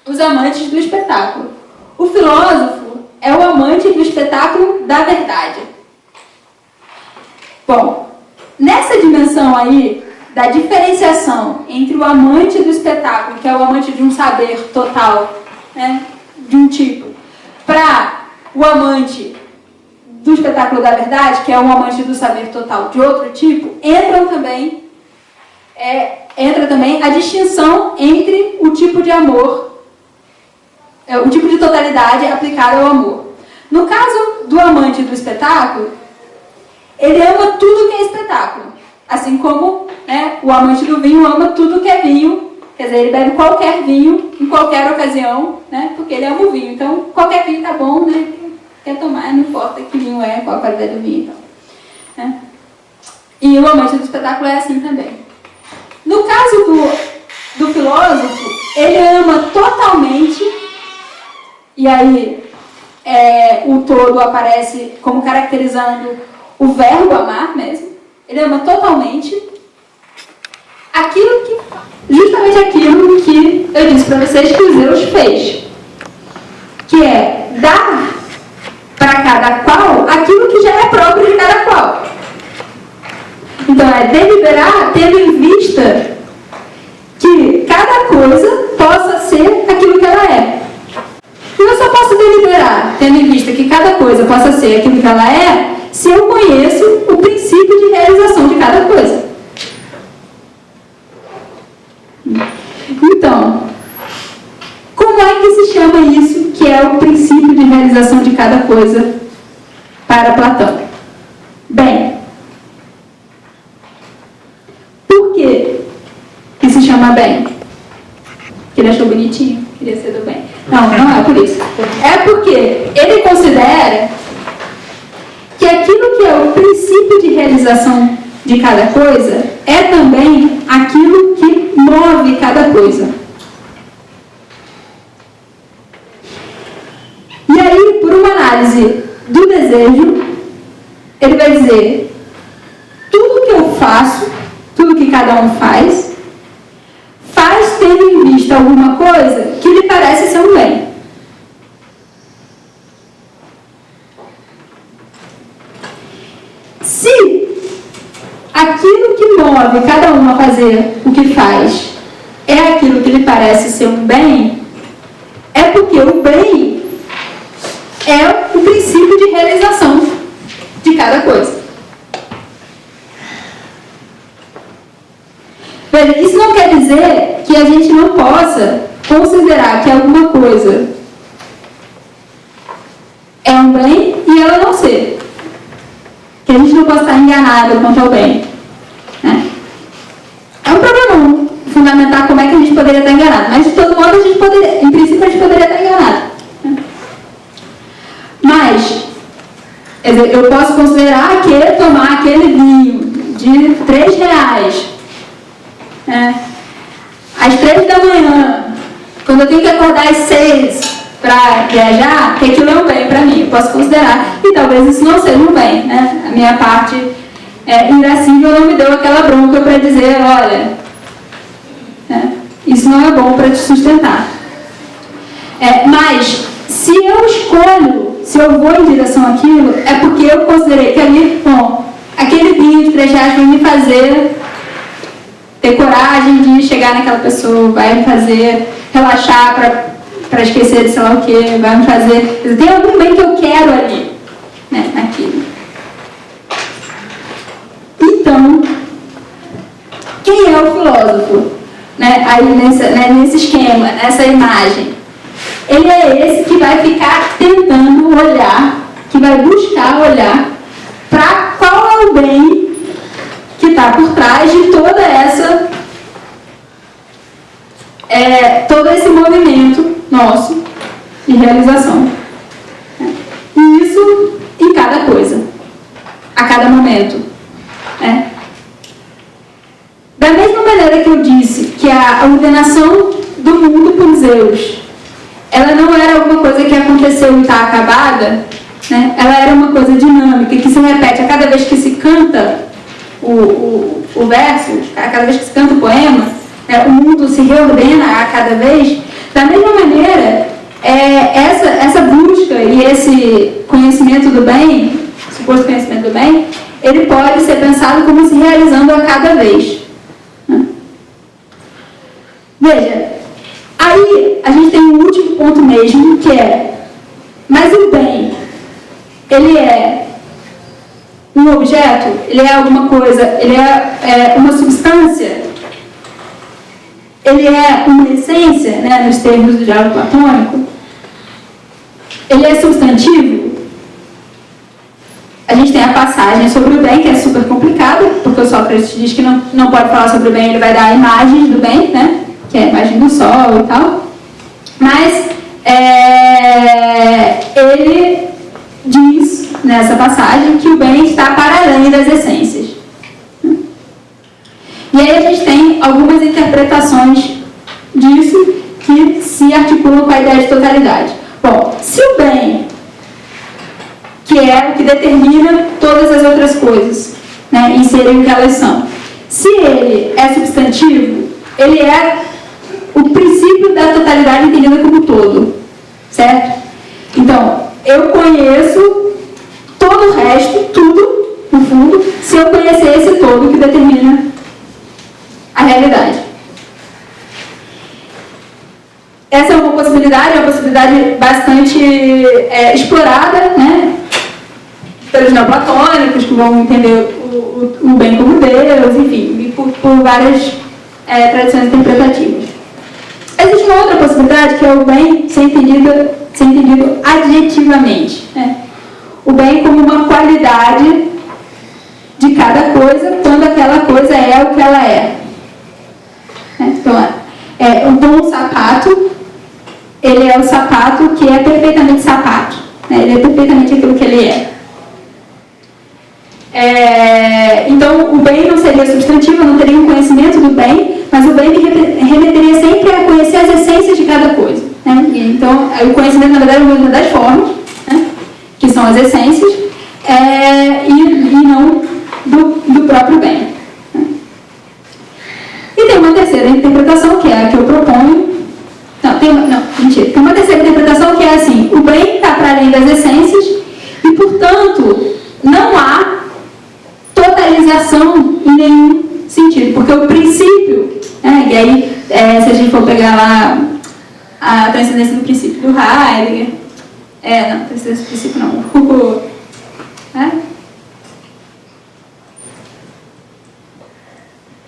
os amantes do espetáculo. O filósofo é o amante do espetáculo da verdade. Bom, nessa dimensão aí, da diferenciação entre o amante do espetáculo, que é o amante de um saber total, né, de um tipo, para o amante do espetáculo da verdade, que é um amante do saber total de outro tipo, entra também a distinção entre o tipo de amor, o tipo de totalidade aplicada ao amor. No caso do amante do espetáculo, ele ama tudo que é espetáculo. Assim como, né, o amante do vinho ama tudo que é vinho, quer dizer, ele bebe qualquer vinho, em qualquer ocasião, né, porque ele ama o vinho. Então, qualquer vinho tá bom, né, quer tomar, não importa que vinho é, qual a qualidade do vinho. Então, né. E o amante do espetáculo é assim também. No caso do filósofo, ele ama totalmente, e aí o todo aparece como caracterizando o verbo amar mesmo. Ele ama totalmente justamente aquilo que eu disse para vocês que o Zeus fez, que é dar para cada qual aquilo que já é próprio de cada qual. Então é deliberar tendo em vista que cada coisa possa ser aquilo que ela é. E eu só posso deliberar tendo em vista que cada coisa possa ser aquilo que ela é se eu conheço o princípio de realização de cada coisa. Então, como é que se chama isso que é o princípio de realização de cada coisa para Platão? Bem, por que se chama bem? Porque ele achou bonitinho, queria ser do bem. Não é por isso. É porque ele considera que aquilo que é o princípio de realização de cada coisa é também aquilo que move cada coisa. E aí, por uma análise do desejo, ele vai dizer: tudo que eu faço, tudo que cada um faz tendo em vista alguma coisa que lhe parece ser um bem. Se aquilo que move cada um a fazer o que faz é aquilo que lhe parece ser um bem, é porque o bem é o princípio de realização de cada coisa. Veja, isso não quer dizer que a gente não possa considerar que alguma coisa é um bem e ela não ser. Que a gente não possa estar enganado quanto ao bem. Né? É um problema fundamental como é que a gente poderia estar enganado. Mas, de todo modo, em princípio, a gente poderia estar enganado. Né? Mas, eu posso considerar que tomar aquele vinho de R$3, às 3 da manhã, quando eu tenho que acordar às 6 para viajar, que aquilo é um bem para mim, eu posso considerar. E talvez isso não seja um bem, né? A minha parte irascível não me deu aquela bronca para dizer, olha, isso não é bom para te sustentar. Mas, se eu escolho, se eu vou em direção àquilo, é porque eu considerei que ali, aquele vinho de R$3 vai me fazer ter coragem de chegar naquela pessoa, vai me fazer relaxar para esquecer de sei lá o que, vai me fazer... Tem algum bem que eu quero ali, né, naquilo. Então, quem é o filósofo? Né, aí nesse esquema, nessa imagem. Ele é esse que vai ficar tentando olhar, que vai buscar olhar para qual é o bem que está por trás de toda todo esse movimento nosso de realização. E isso em cada coisa, a cada momento. Da mesma maneira que eu disse que a ordenação do mundo por Zeus, ela não era alguma coisa que aconteceu e está acabada, né? Ela era uma coisa dinâmica, que se repete a cada vez que se canta o verso, a cada vez que se canta o poema, o mundo se reordena a cada vez. Da mesma maneira, essa busca e esse conhecimento do bem, suposto conhecimento do bem, ele pode ser pensado como se realizando a cada vez. Veja, aí a gente tem um último ponto mesmo, que mas o bem, ele é um objeto? Ele é alguma coisa? Ele é uma substância? Ele é uma essência, né, nos termos do diálogo platônico? Ele é substantivo? A gente tem a passagem sobre o bem, que é super complicada, porque o Sócrates diz que não pode falar sobre o bem, ele vai dar imagens do bem, né, que é a imagem do sol e tal. Mas ele diz nessa passagem que o bem está para além das essências. E aí a gente tem algumas interpretações disso que se articulam com a ideia de totalidade. Bom, se o bem, que é o que determina todas as outras coisas, né, em serem o que elas são, se ele é substantivo, ele é o princípio da totalidade entendida como todo, certo? Então, eu conheço todo o resto, tudo, no fundo, se eu conhecer esse todo que determina a realidade. Essa é uma possibilidade bastante explorada, né, pelos neoplatônicos, que vão entender o bem como Deus, enfim, e por várias tradições interpretativas. Existe uma outra possibilidade, que é o bem ser entendido adjetivamente, né? O bem como uma qualidade de cada coisa, quando aquela coisa é o que ela é. Então, um bom sapato, ele é o sapato que é perfeitamente sapato, né? Ele é perfeitamente aquilo que ele é. Então, o bem não seria substantivo, eu não teria um conhecimento do bem, mas o bem me remeteria sempre a conhecer as essências de cada coisa, né? Então, o conhecimento, na verdade, é uma das formas, né, que são as essências, e não do próprio bem. Né? E tem uma terceira interpretação, que é a que eu proponho. Tem uma terceira interpretação que é assim: o bem está para além das essências e, portanto, não há totalização em nenhum sentido, porque o princípio, e aí, se a gente for pegar lá a transcendência do princípio do Heidegger, não, transcendência do princípio não,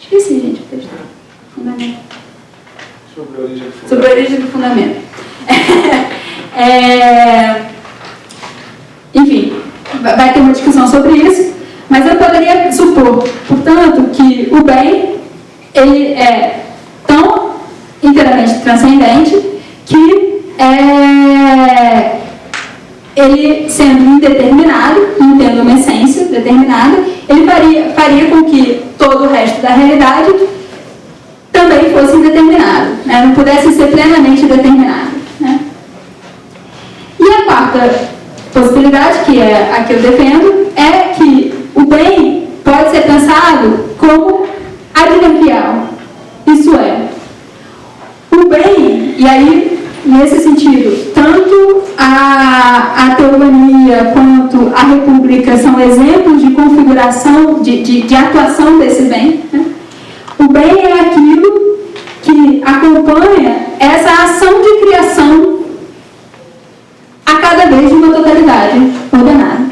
esqueci, gente, o texto. Fundamento. Sobre a origem do fundamento. Enfim, vai ter uma discussão sobre isso, mas eu poderia supor, portanto, que o bem, ele é tão inteiramente transcendente que ele, sendo indeterminado, não tendo uma essência determinada, ele faria com que todo o resto da realidade também fosse indeterminado, né? Não pudesse ser plenamente determinado. Né? E a quarta possibilidade, que é a que eu defendo, é que o bem pode ser pensado como adverbial. Isso é, o bem, e aí, nesse sentido, tanto a teogonia quanto a república são exemplos de configuração, de atuação desse bem. Né? O bem é aquilo que acompanha essa ação de criação a cada vez de uma totalidade ordenada.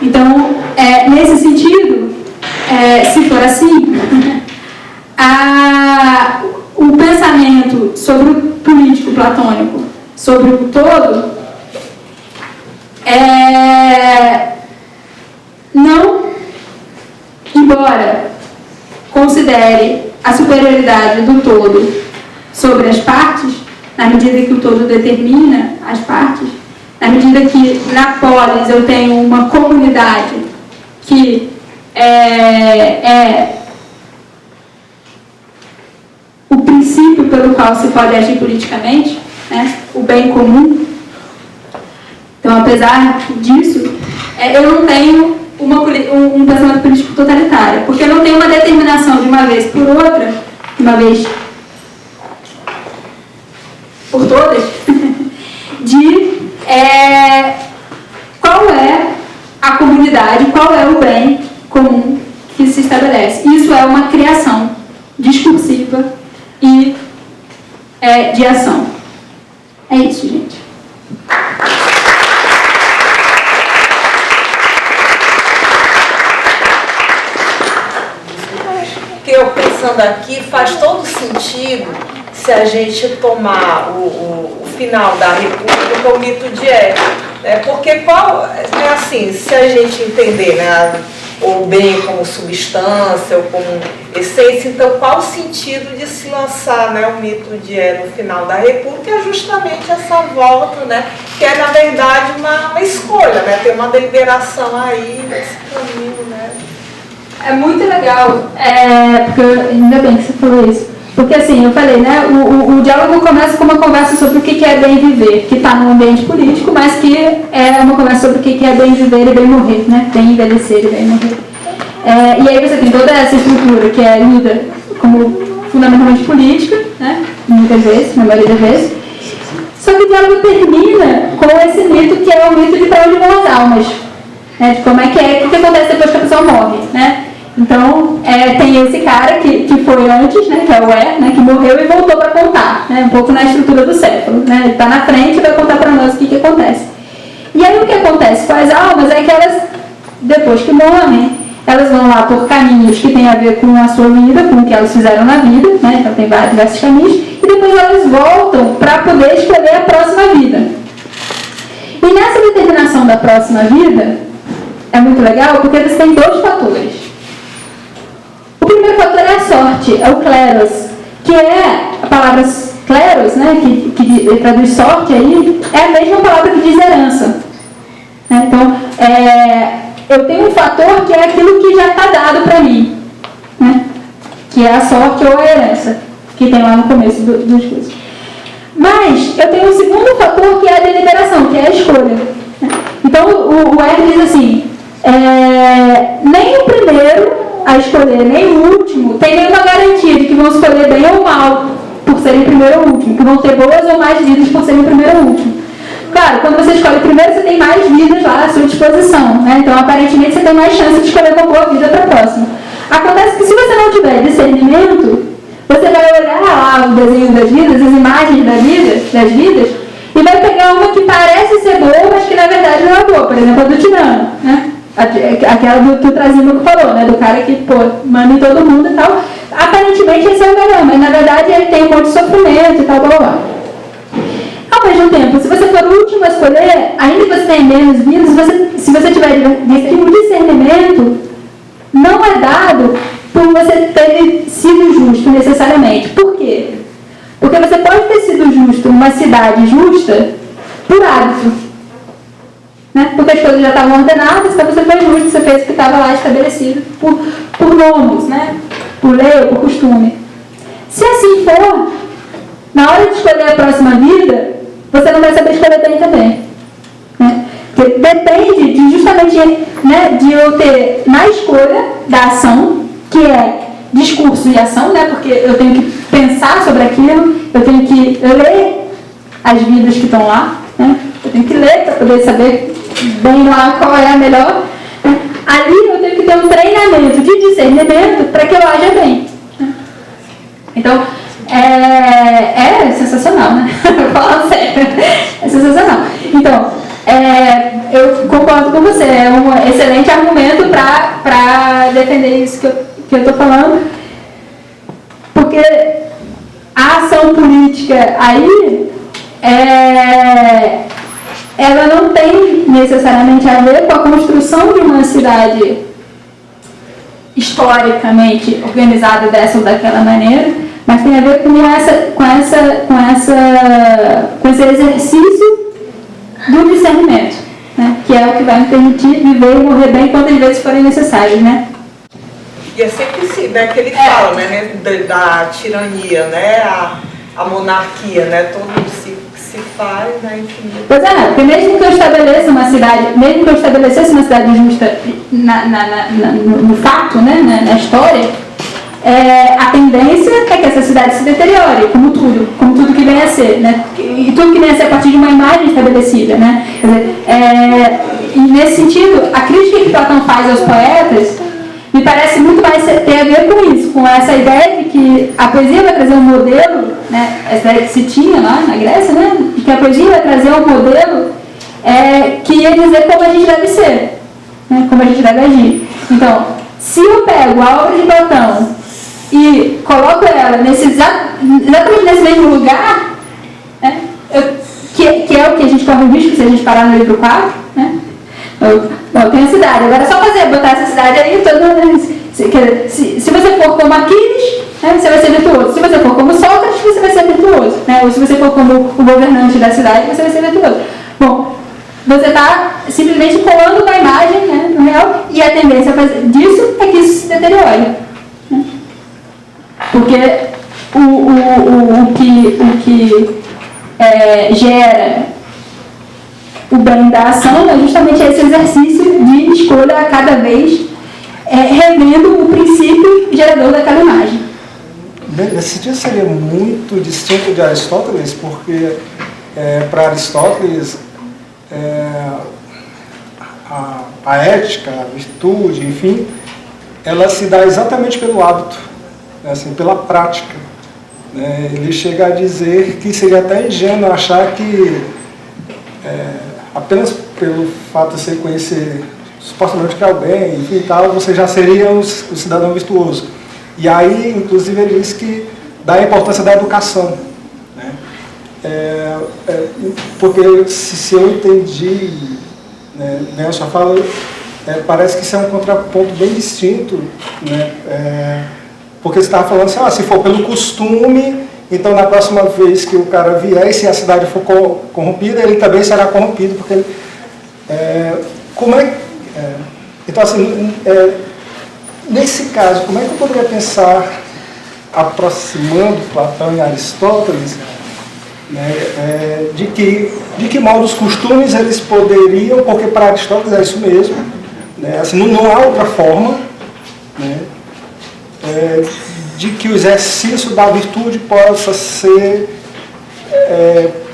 Então, nesse sentido, se for assim, o pensamento sobre o político platônico, sobre o todo, não, embora considere a superioridade do todo sobre as partes, na medida que o todo determina as partes, na medida que na polis eu tenho uma comunidade que é o princípio pelo qual se pode agir politicamente, né? O bem comum. Então, apesar disso, eu não tenho um pensamento político totalitário, porque eu não tenho uma determinação de uma vez por outra, uma vez por todas, de qual é a comunidade, qual é o bem comum que se estabelece. Isso é uma criação discursiva e de ação. É isso, gente. Eu pensando aqui, faz todo sentido se a gente tomar o final da República como mito de Édipo, né? Porque assim, se a gente entender, né, ou bem como substância, ou como essência. Então, qual o sentido de se lançar, né, o mito de no final da República? É justamente essa volta, né, que é, na verdade, uma escolha, né, tem uma deliberação aí nesse caminho, né. É muito legal, porque ainda bem que você falou isso. Porque assim, eu falei, né, o diálogo começa com uma conversa sobre o que é bem viver, que está no ambiente político, mas que é uma conversa sobre o que é bem viver e bem morrer, né, bem envelhecer e bem morrer. E aí você tem toda essa estrutura que é lida como fundamentalmente política, né, muitas vezes, na maioria das vezes. Só que o diálogo termina com esse mito que é o mito de para onde vão as almas, né, de como é, o que acontece depois que a pessoa morre, né. Então, tem esse cara que foi antes, né, que é o né, que morreu e voltou para contar, né, um pouco na estrutura do século. Né, ele está na frente e vai contar para nós o que acontece. E aí o que acontece com as almas é que elas, depois que morrem, elas vão lá por caminhos que têm a ver com a sua vida, com o que elas fizeram na vida, né, então tem diversos caminhos, e depois elas voltam para poder escolher a próxima vida. E nessa determinação da próxima vida, é muito legal porque você tem dois fatores. O primeiro fator é a sorte, é o kleros, que é a palavra kleros, né, que traduz sorte aí, é a mesma palavra que diz herança. Então, eu tenho um fator que é aquilo que já está dado para mim, né, que é a sorte ou a herança, que tem lá no começo dos cursos. Mas eu tenho um segundo fator que é a deliberação, que é a escolha. Então, o R diz assim, nem o primeiro a escolher, nem o último, tem nenhuma garantia de que vão escolher bem ou mal por serem primeiro ou último, que vão ter boas ou mais vidas por serem primeiro ou último. Claro, quando você escolhe primeiro, você tem mais vidas lá à sua disposição, né? Então, aparentemente, você tem mais chance de escolher uma boa vida para a próxima. Acontece que se você não tiver discernimento, você vai olhar lá o desenho das vidas, as imagens das vidas, e vai pegar uma que parece ser boa, mas que na verdade não é boa, por exemplo, a do tirano, né? Aquela que o Trasino falou, né? Do cara que, manda em todo mundo e tal. Aparentemente esse é o melhor, mas na verdade ele tem um monte de sofrimento e tal, blá blá. Ao mesmo tempo, se você for o último a escolher, ainda que você tenha menos vidas, se você tiver o discernimento, não é dado por você ter sido justo necessariamente. Por quê? Porque você pode ter sido justo numa cidade justa por hábito. Né? Porque as coisas já estavam ordenadas, então você foi justo, você fez o que estava lá estabelecido por normas, né? Por lei ou por costume. Se assim for, na hora de escolher a próxima vida, você não vai saber escolher bem também. Né? Porque depende de justamente, né, de eu ter na escolha da ação, que é discurso e ação, né? Porque eu tenho que pensar sobre aquilo, eu tenho que ler as vidas que estão lá, né? Eu tenho que ler para poder saber bem lá qual é a melhor. Né? Ali eu tenho que ter um treinamento de discernimento para que eu haja bem. Né? Então, é sensacional, né? Falando sério, é sensacional. Então, eu concordo com você, é um excelente argumento para defender isso que eu estou falando, porque a ação política aí ela não tem necessariamente a ver com a construção de uma cidade historicamente organizada dessa ou daquela maneira, mas tem a ver com esse exercício do discernimento, né? Que é o que vai me permitir viver e morrer bem quantas vezes forem necessárias, né? E é sempre assim, né, que ele fala, né, da tirania, né, a monarquia, né, todo se faz, né, enfim. Pois é, porque mesmo que eu estabeleça uma cidade, mesmo que eu estabelecesse uma cidade justa no fato, né, na história, a tendência é que essa cidade se deteriore, como tudo que vem a ser, né, e tudo que vem a ser a partir de uma imagem estabelecida, né. Quer dizer, e nesse sentido, a crítica que Platão faz aos poetas me parece muito mais ter a ver com isso, com essa ideia de que a poesia vai trazer um modelo, né, essa ideia que se tinha lá na Grécia, né, de que a poesia vai trazer um modelo que ia dizer como a gente deve ser, né, como a gente deve agir. Então, se eu pego a obra de Platão e coloco ela exatamente nesse mesmo lugar, né, que é o que a gente corre o risco se a gente parar no livro 4, né, eu tenho a cidade, agora é só botar essa cidade aí Quer dizer, se você for como Aquiles, né, você vai ser virtuoso. Se você for como Sócrates, você vai ser virtuoso. Né? Ou se você for como o governante da cidade, você vai ser virtuoso. Bom, você está simplesmente colando uma imagem, né, no real, e a tendência disso é que isso se deteriore. Né? Porque o que gera o bem da ação é justamente esse exercício de escolha a cada vez, revendo o princípio gerador daquela imagem. Bem, nesse sentido seria muito distinto de Aristóteles, porque para Aristóteles a ética, a virtude, enfim, ela se dá exatamente pelo hábito, né, assim, pela prática. Né? Ele chega a dizer que seria até ingênuo achar que apenas pelo fato de você conhecer supostamente que é o bem, enfim e tal, você já seria o cidadão virtuoso. E aí, inclusive, ele diz que dá a importância da educação. Né? Porque se eu entendi, né, bem a sua fala, parece que isso é um contraponto bem distinto, né? Porque você estava falando assim, se for pelo costume, então na próxima vez que o cara vier, e se a cidade for corrompida, ele também será corrompido, porque ele, então assim, nesse caso, como é que eu poderia pensar, aproximando Platão e Aristóteles, né, de que modo os costumes eles poderiam, porque para Aristóteles é isso mesmo, né, assim, não há outra forma, né, de que o exercício da virtude possa ser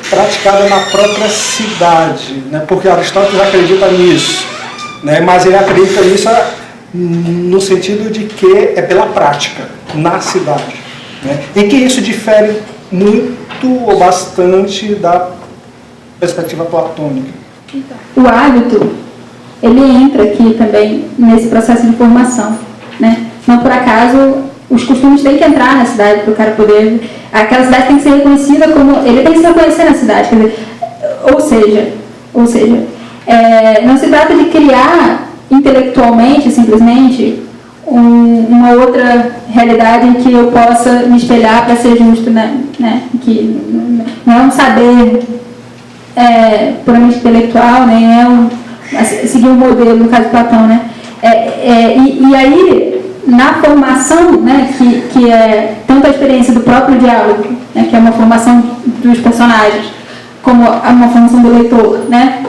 praticado na própria cidade, né, porque Aristóteles acredita nisso, né, mas ele acredita nisso no sentido de que é pela prática, na cidade, né, e que isso difere muito ou bastante da perspectiva platônica. O hábito, ele entra aqui também nesse processo de formação, né? Não por acaso os costumes têm que entrar na cidade para o cara poder... Aquela cidade tem que ser reconhecida como... Ele tem que se reconhecer na cidade, quer dizer, ou seja, não se trata de criar intelectualmente, simplesmente, uma outra realidade em que eu possa me espelhar para ser justo, né? Que não é um saber puramente intelectual, nem seguir um modelo, no caso de Platão, né? E aí, na formação, né, que é tanto a experiência do próprio diálogo, né, que é uma formação dos personagens, como uma formação do leitor, né?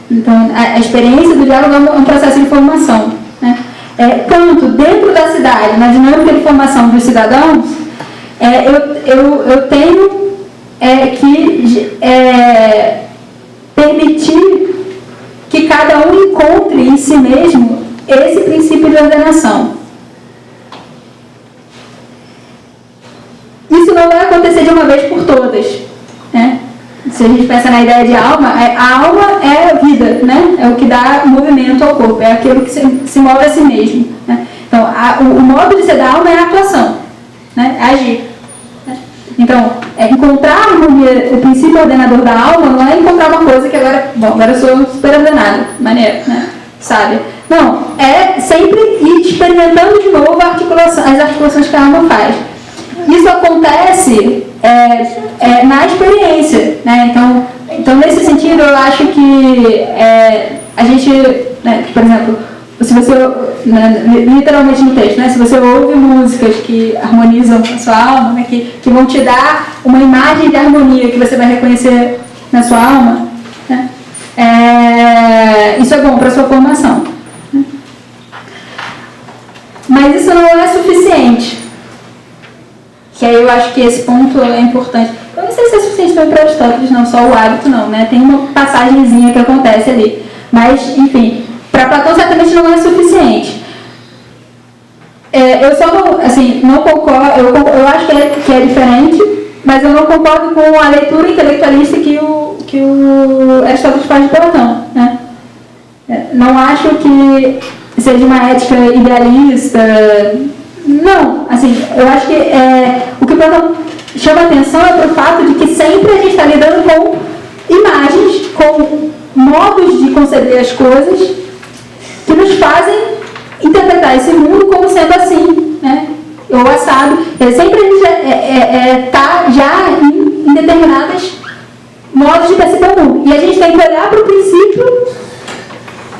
Então, a experiência do diálogo é um processo de formação, né? Tanto dentro da cidade, na dinâmica de formação dos cidadãos, eu tenho que permitir que cada um encontre em si mesmo esse princípio de ordenação. Isso não vai acontecer de uma vez por todas, né? Se a gente pensa na ideia de alma, a alma é a vida, né? É o que dá movimento ao corpo, é aquilo que se move a si mesmo, né? Então, o modo de ser da alma é a atuação, né? É agir. Né? Então, encontrar o princípio ordenador da alma não é encontrar uma coisa que agora eu sou super ordenado, maneiro, né? Sabe? Não, é sempre ir experimentando de novo as articulações que a alma faz. Isso acontece na experiência, né? Então, nesse sentido, eu acho que a gente, né, por exemplo, se você, literalmente no texto, né, se você ouve músicas que harmonizam a sua alma, né, que vão te dar uma imagem de harmonia que você vai reconhecer na sua alma, né, isso é bom para a sua formação. Né? Mas isso não é suficiente. Que aí eu acho que esse ponto é importante. Eu não sei se é suficiente para Aristóteles, não, só o hábito não, né? Tem uma passagenzinha que acontece ali. Mas, enfim, para Platão certamente não é suficiente. Eu só não concordo, eu acho que é diferente, mas eu não concordo com a leitura intelectualista que o Aristóteles faz de Platão, né? Não acho que seja uma ética idealista. Não, assim, eu acho que o que Platão chama a atenção é para o fato de que sempre a gente está lidando com imagens, com modos de conceber as coisas que nos fazem interpretar esse mundo como sendo assim, né? Ou assado. Sempre a gente está já em determinados modos de perceber o mundo. E a gente tem que olhar para o princípio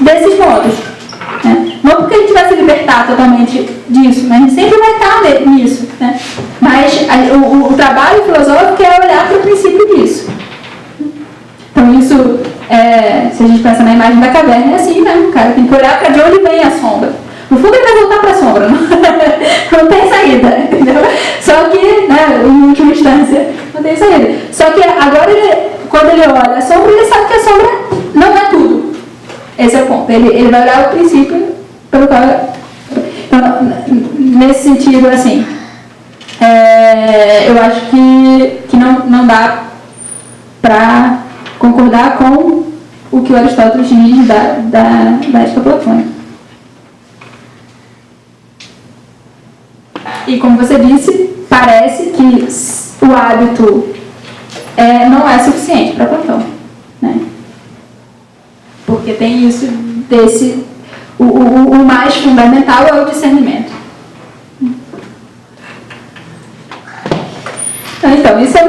desses modos. Né? Não porque a gente vai se libertar totalmente disso, mas a gente sempre vai estar nisso. Né? Mas o trabalho filosófico é olhar para o princípio disso. Então isso, se a gente pensa na imagem da caverna, é assim, né? O cara tem que olhar para de onde vem a sombra. No fundo ele vai voltar para a sombra, não tem saída, entendeu? Só que, né, em última instância, não tem saída. Só que agora, quando ele olha a sombra, ele sabe que a sombra não é tudo. Esse é o ponto. Ele vai olhar o princípio pelo qual... Então, nesse sentido, assim, eu acho que não dá para concordar com o que o Aristóteles diz da ética platônica. E como você disse, parece que o hábito não é suficiente para Platão, né? Porque tem isso o mais fundamental é o discernimento. Então isso é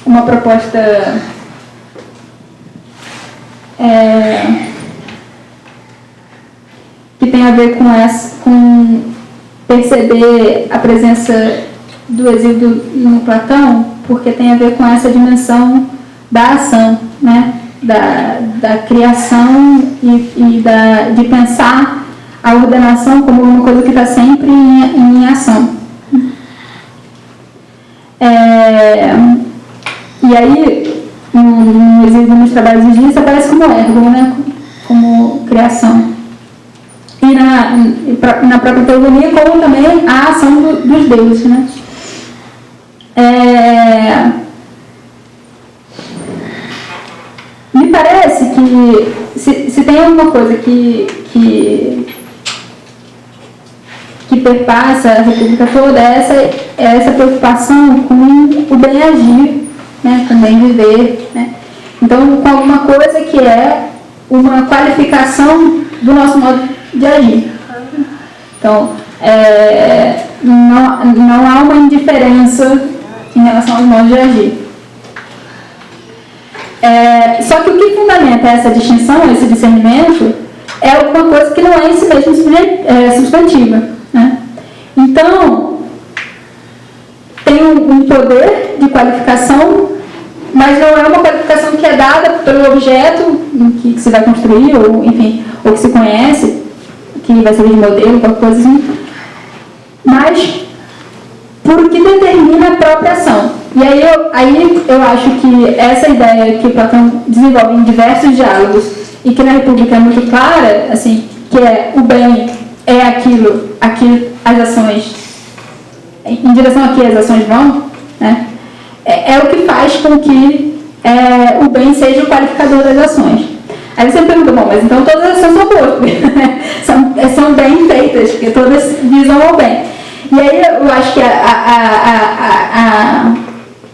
uma proposta que tem a ver com perceber a presença do exílio no Platão, porque tem a ver com essa dimensão da ação, né? da criação e de pensar a ordenação como uma coisa que está sempre em ação. E aí, no exílio nos trabalhos de Dias, aparece como ergo, né? Como criação. E na própria teogonia, como também a ação dos deuses, né? Me parece que se tem alguma coisa que perpassa a República toda, é essa preocupação com o bem agir, né? Com o bem viver, né? Então, com alguma coisa que é uma qualificação do nosso modo de agir. Então, não há uma indiferença em relação aos modos de agir. Só que o que fundamenta essa distinção, esse discernimento, é alguma coisa que não é em si mesmo substantiva. Né? Então, tem um poder de qualificação, mas não é uma qualificação que é dada pelo objeto que se vai construir, ou enfim, ou que se conhece, que vai servir de modelo, qualquer coisa assim, mas por o que determina a própria ação. E aí eu acho que essa ideia que Platão desenvolve em diversos diálogos e que na República é muito clara, assim, que o bem é aquilo a que as ações, em direção a que as ações vão, né, é o que faz com que o bem seja o qualificador das ações. Aí você me pergunta, bom, mas então todas as ações são boas, são bem feitas, porque todas visam ao bem. E aí eu acho que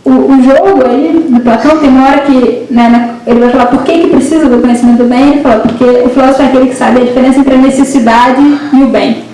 o jogo aí do Platão tem uma hora que, né, ele vai falar por que precisa do conhecimento do bem, ele fala porque o filósofo é aquele que sabe a diferença entre a necessidade e o bem.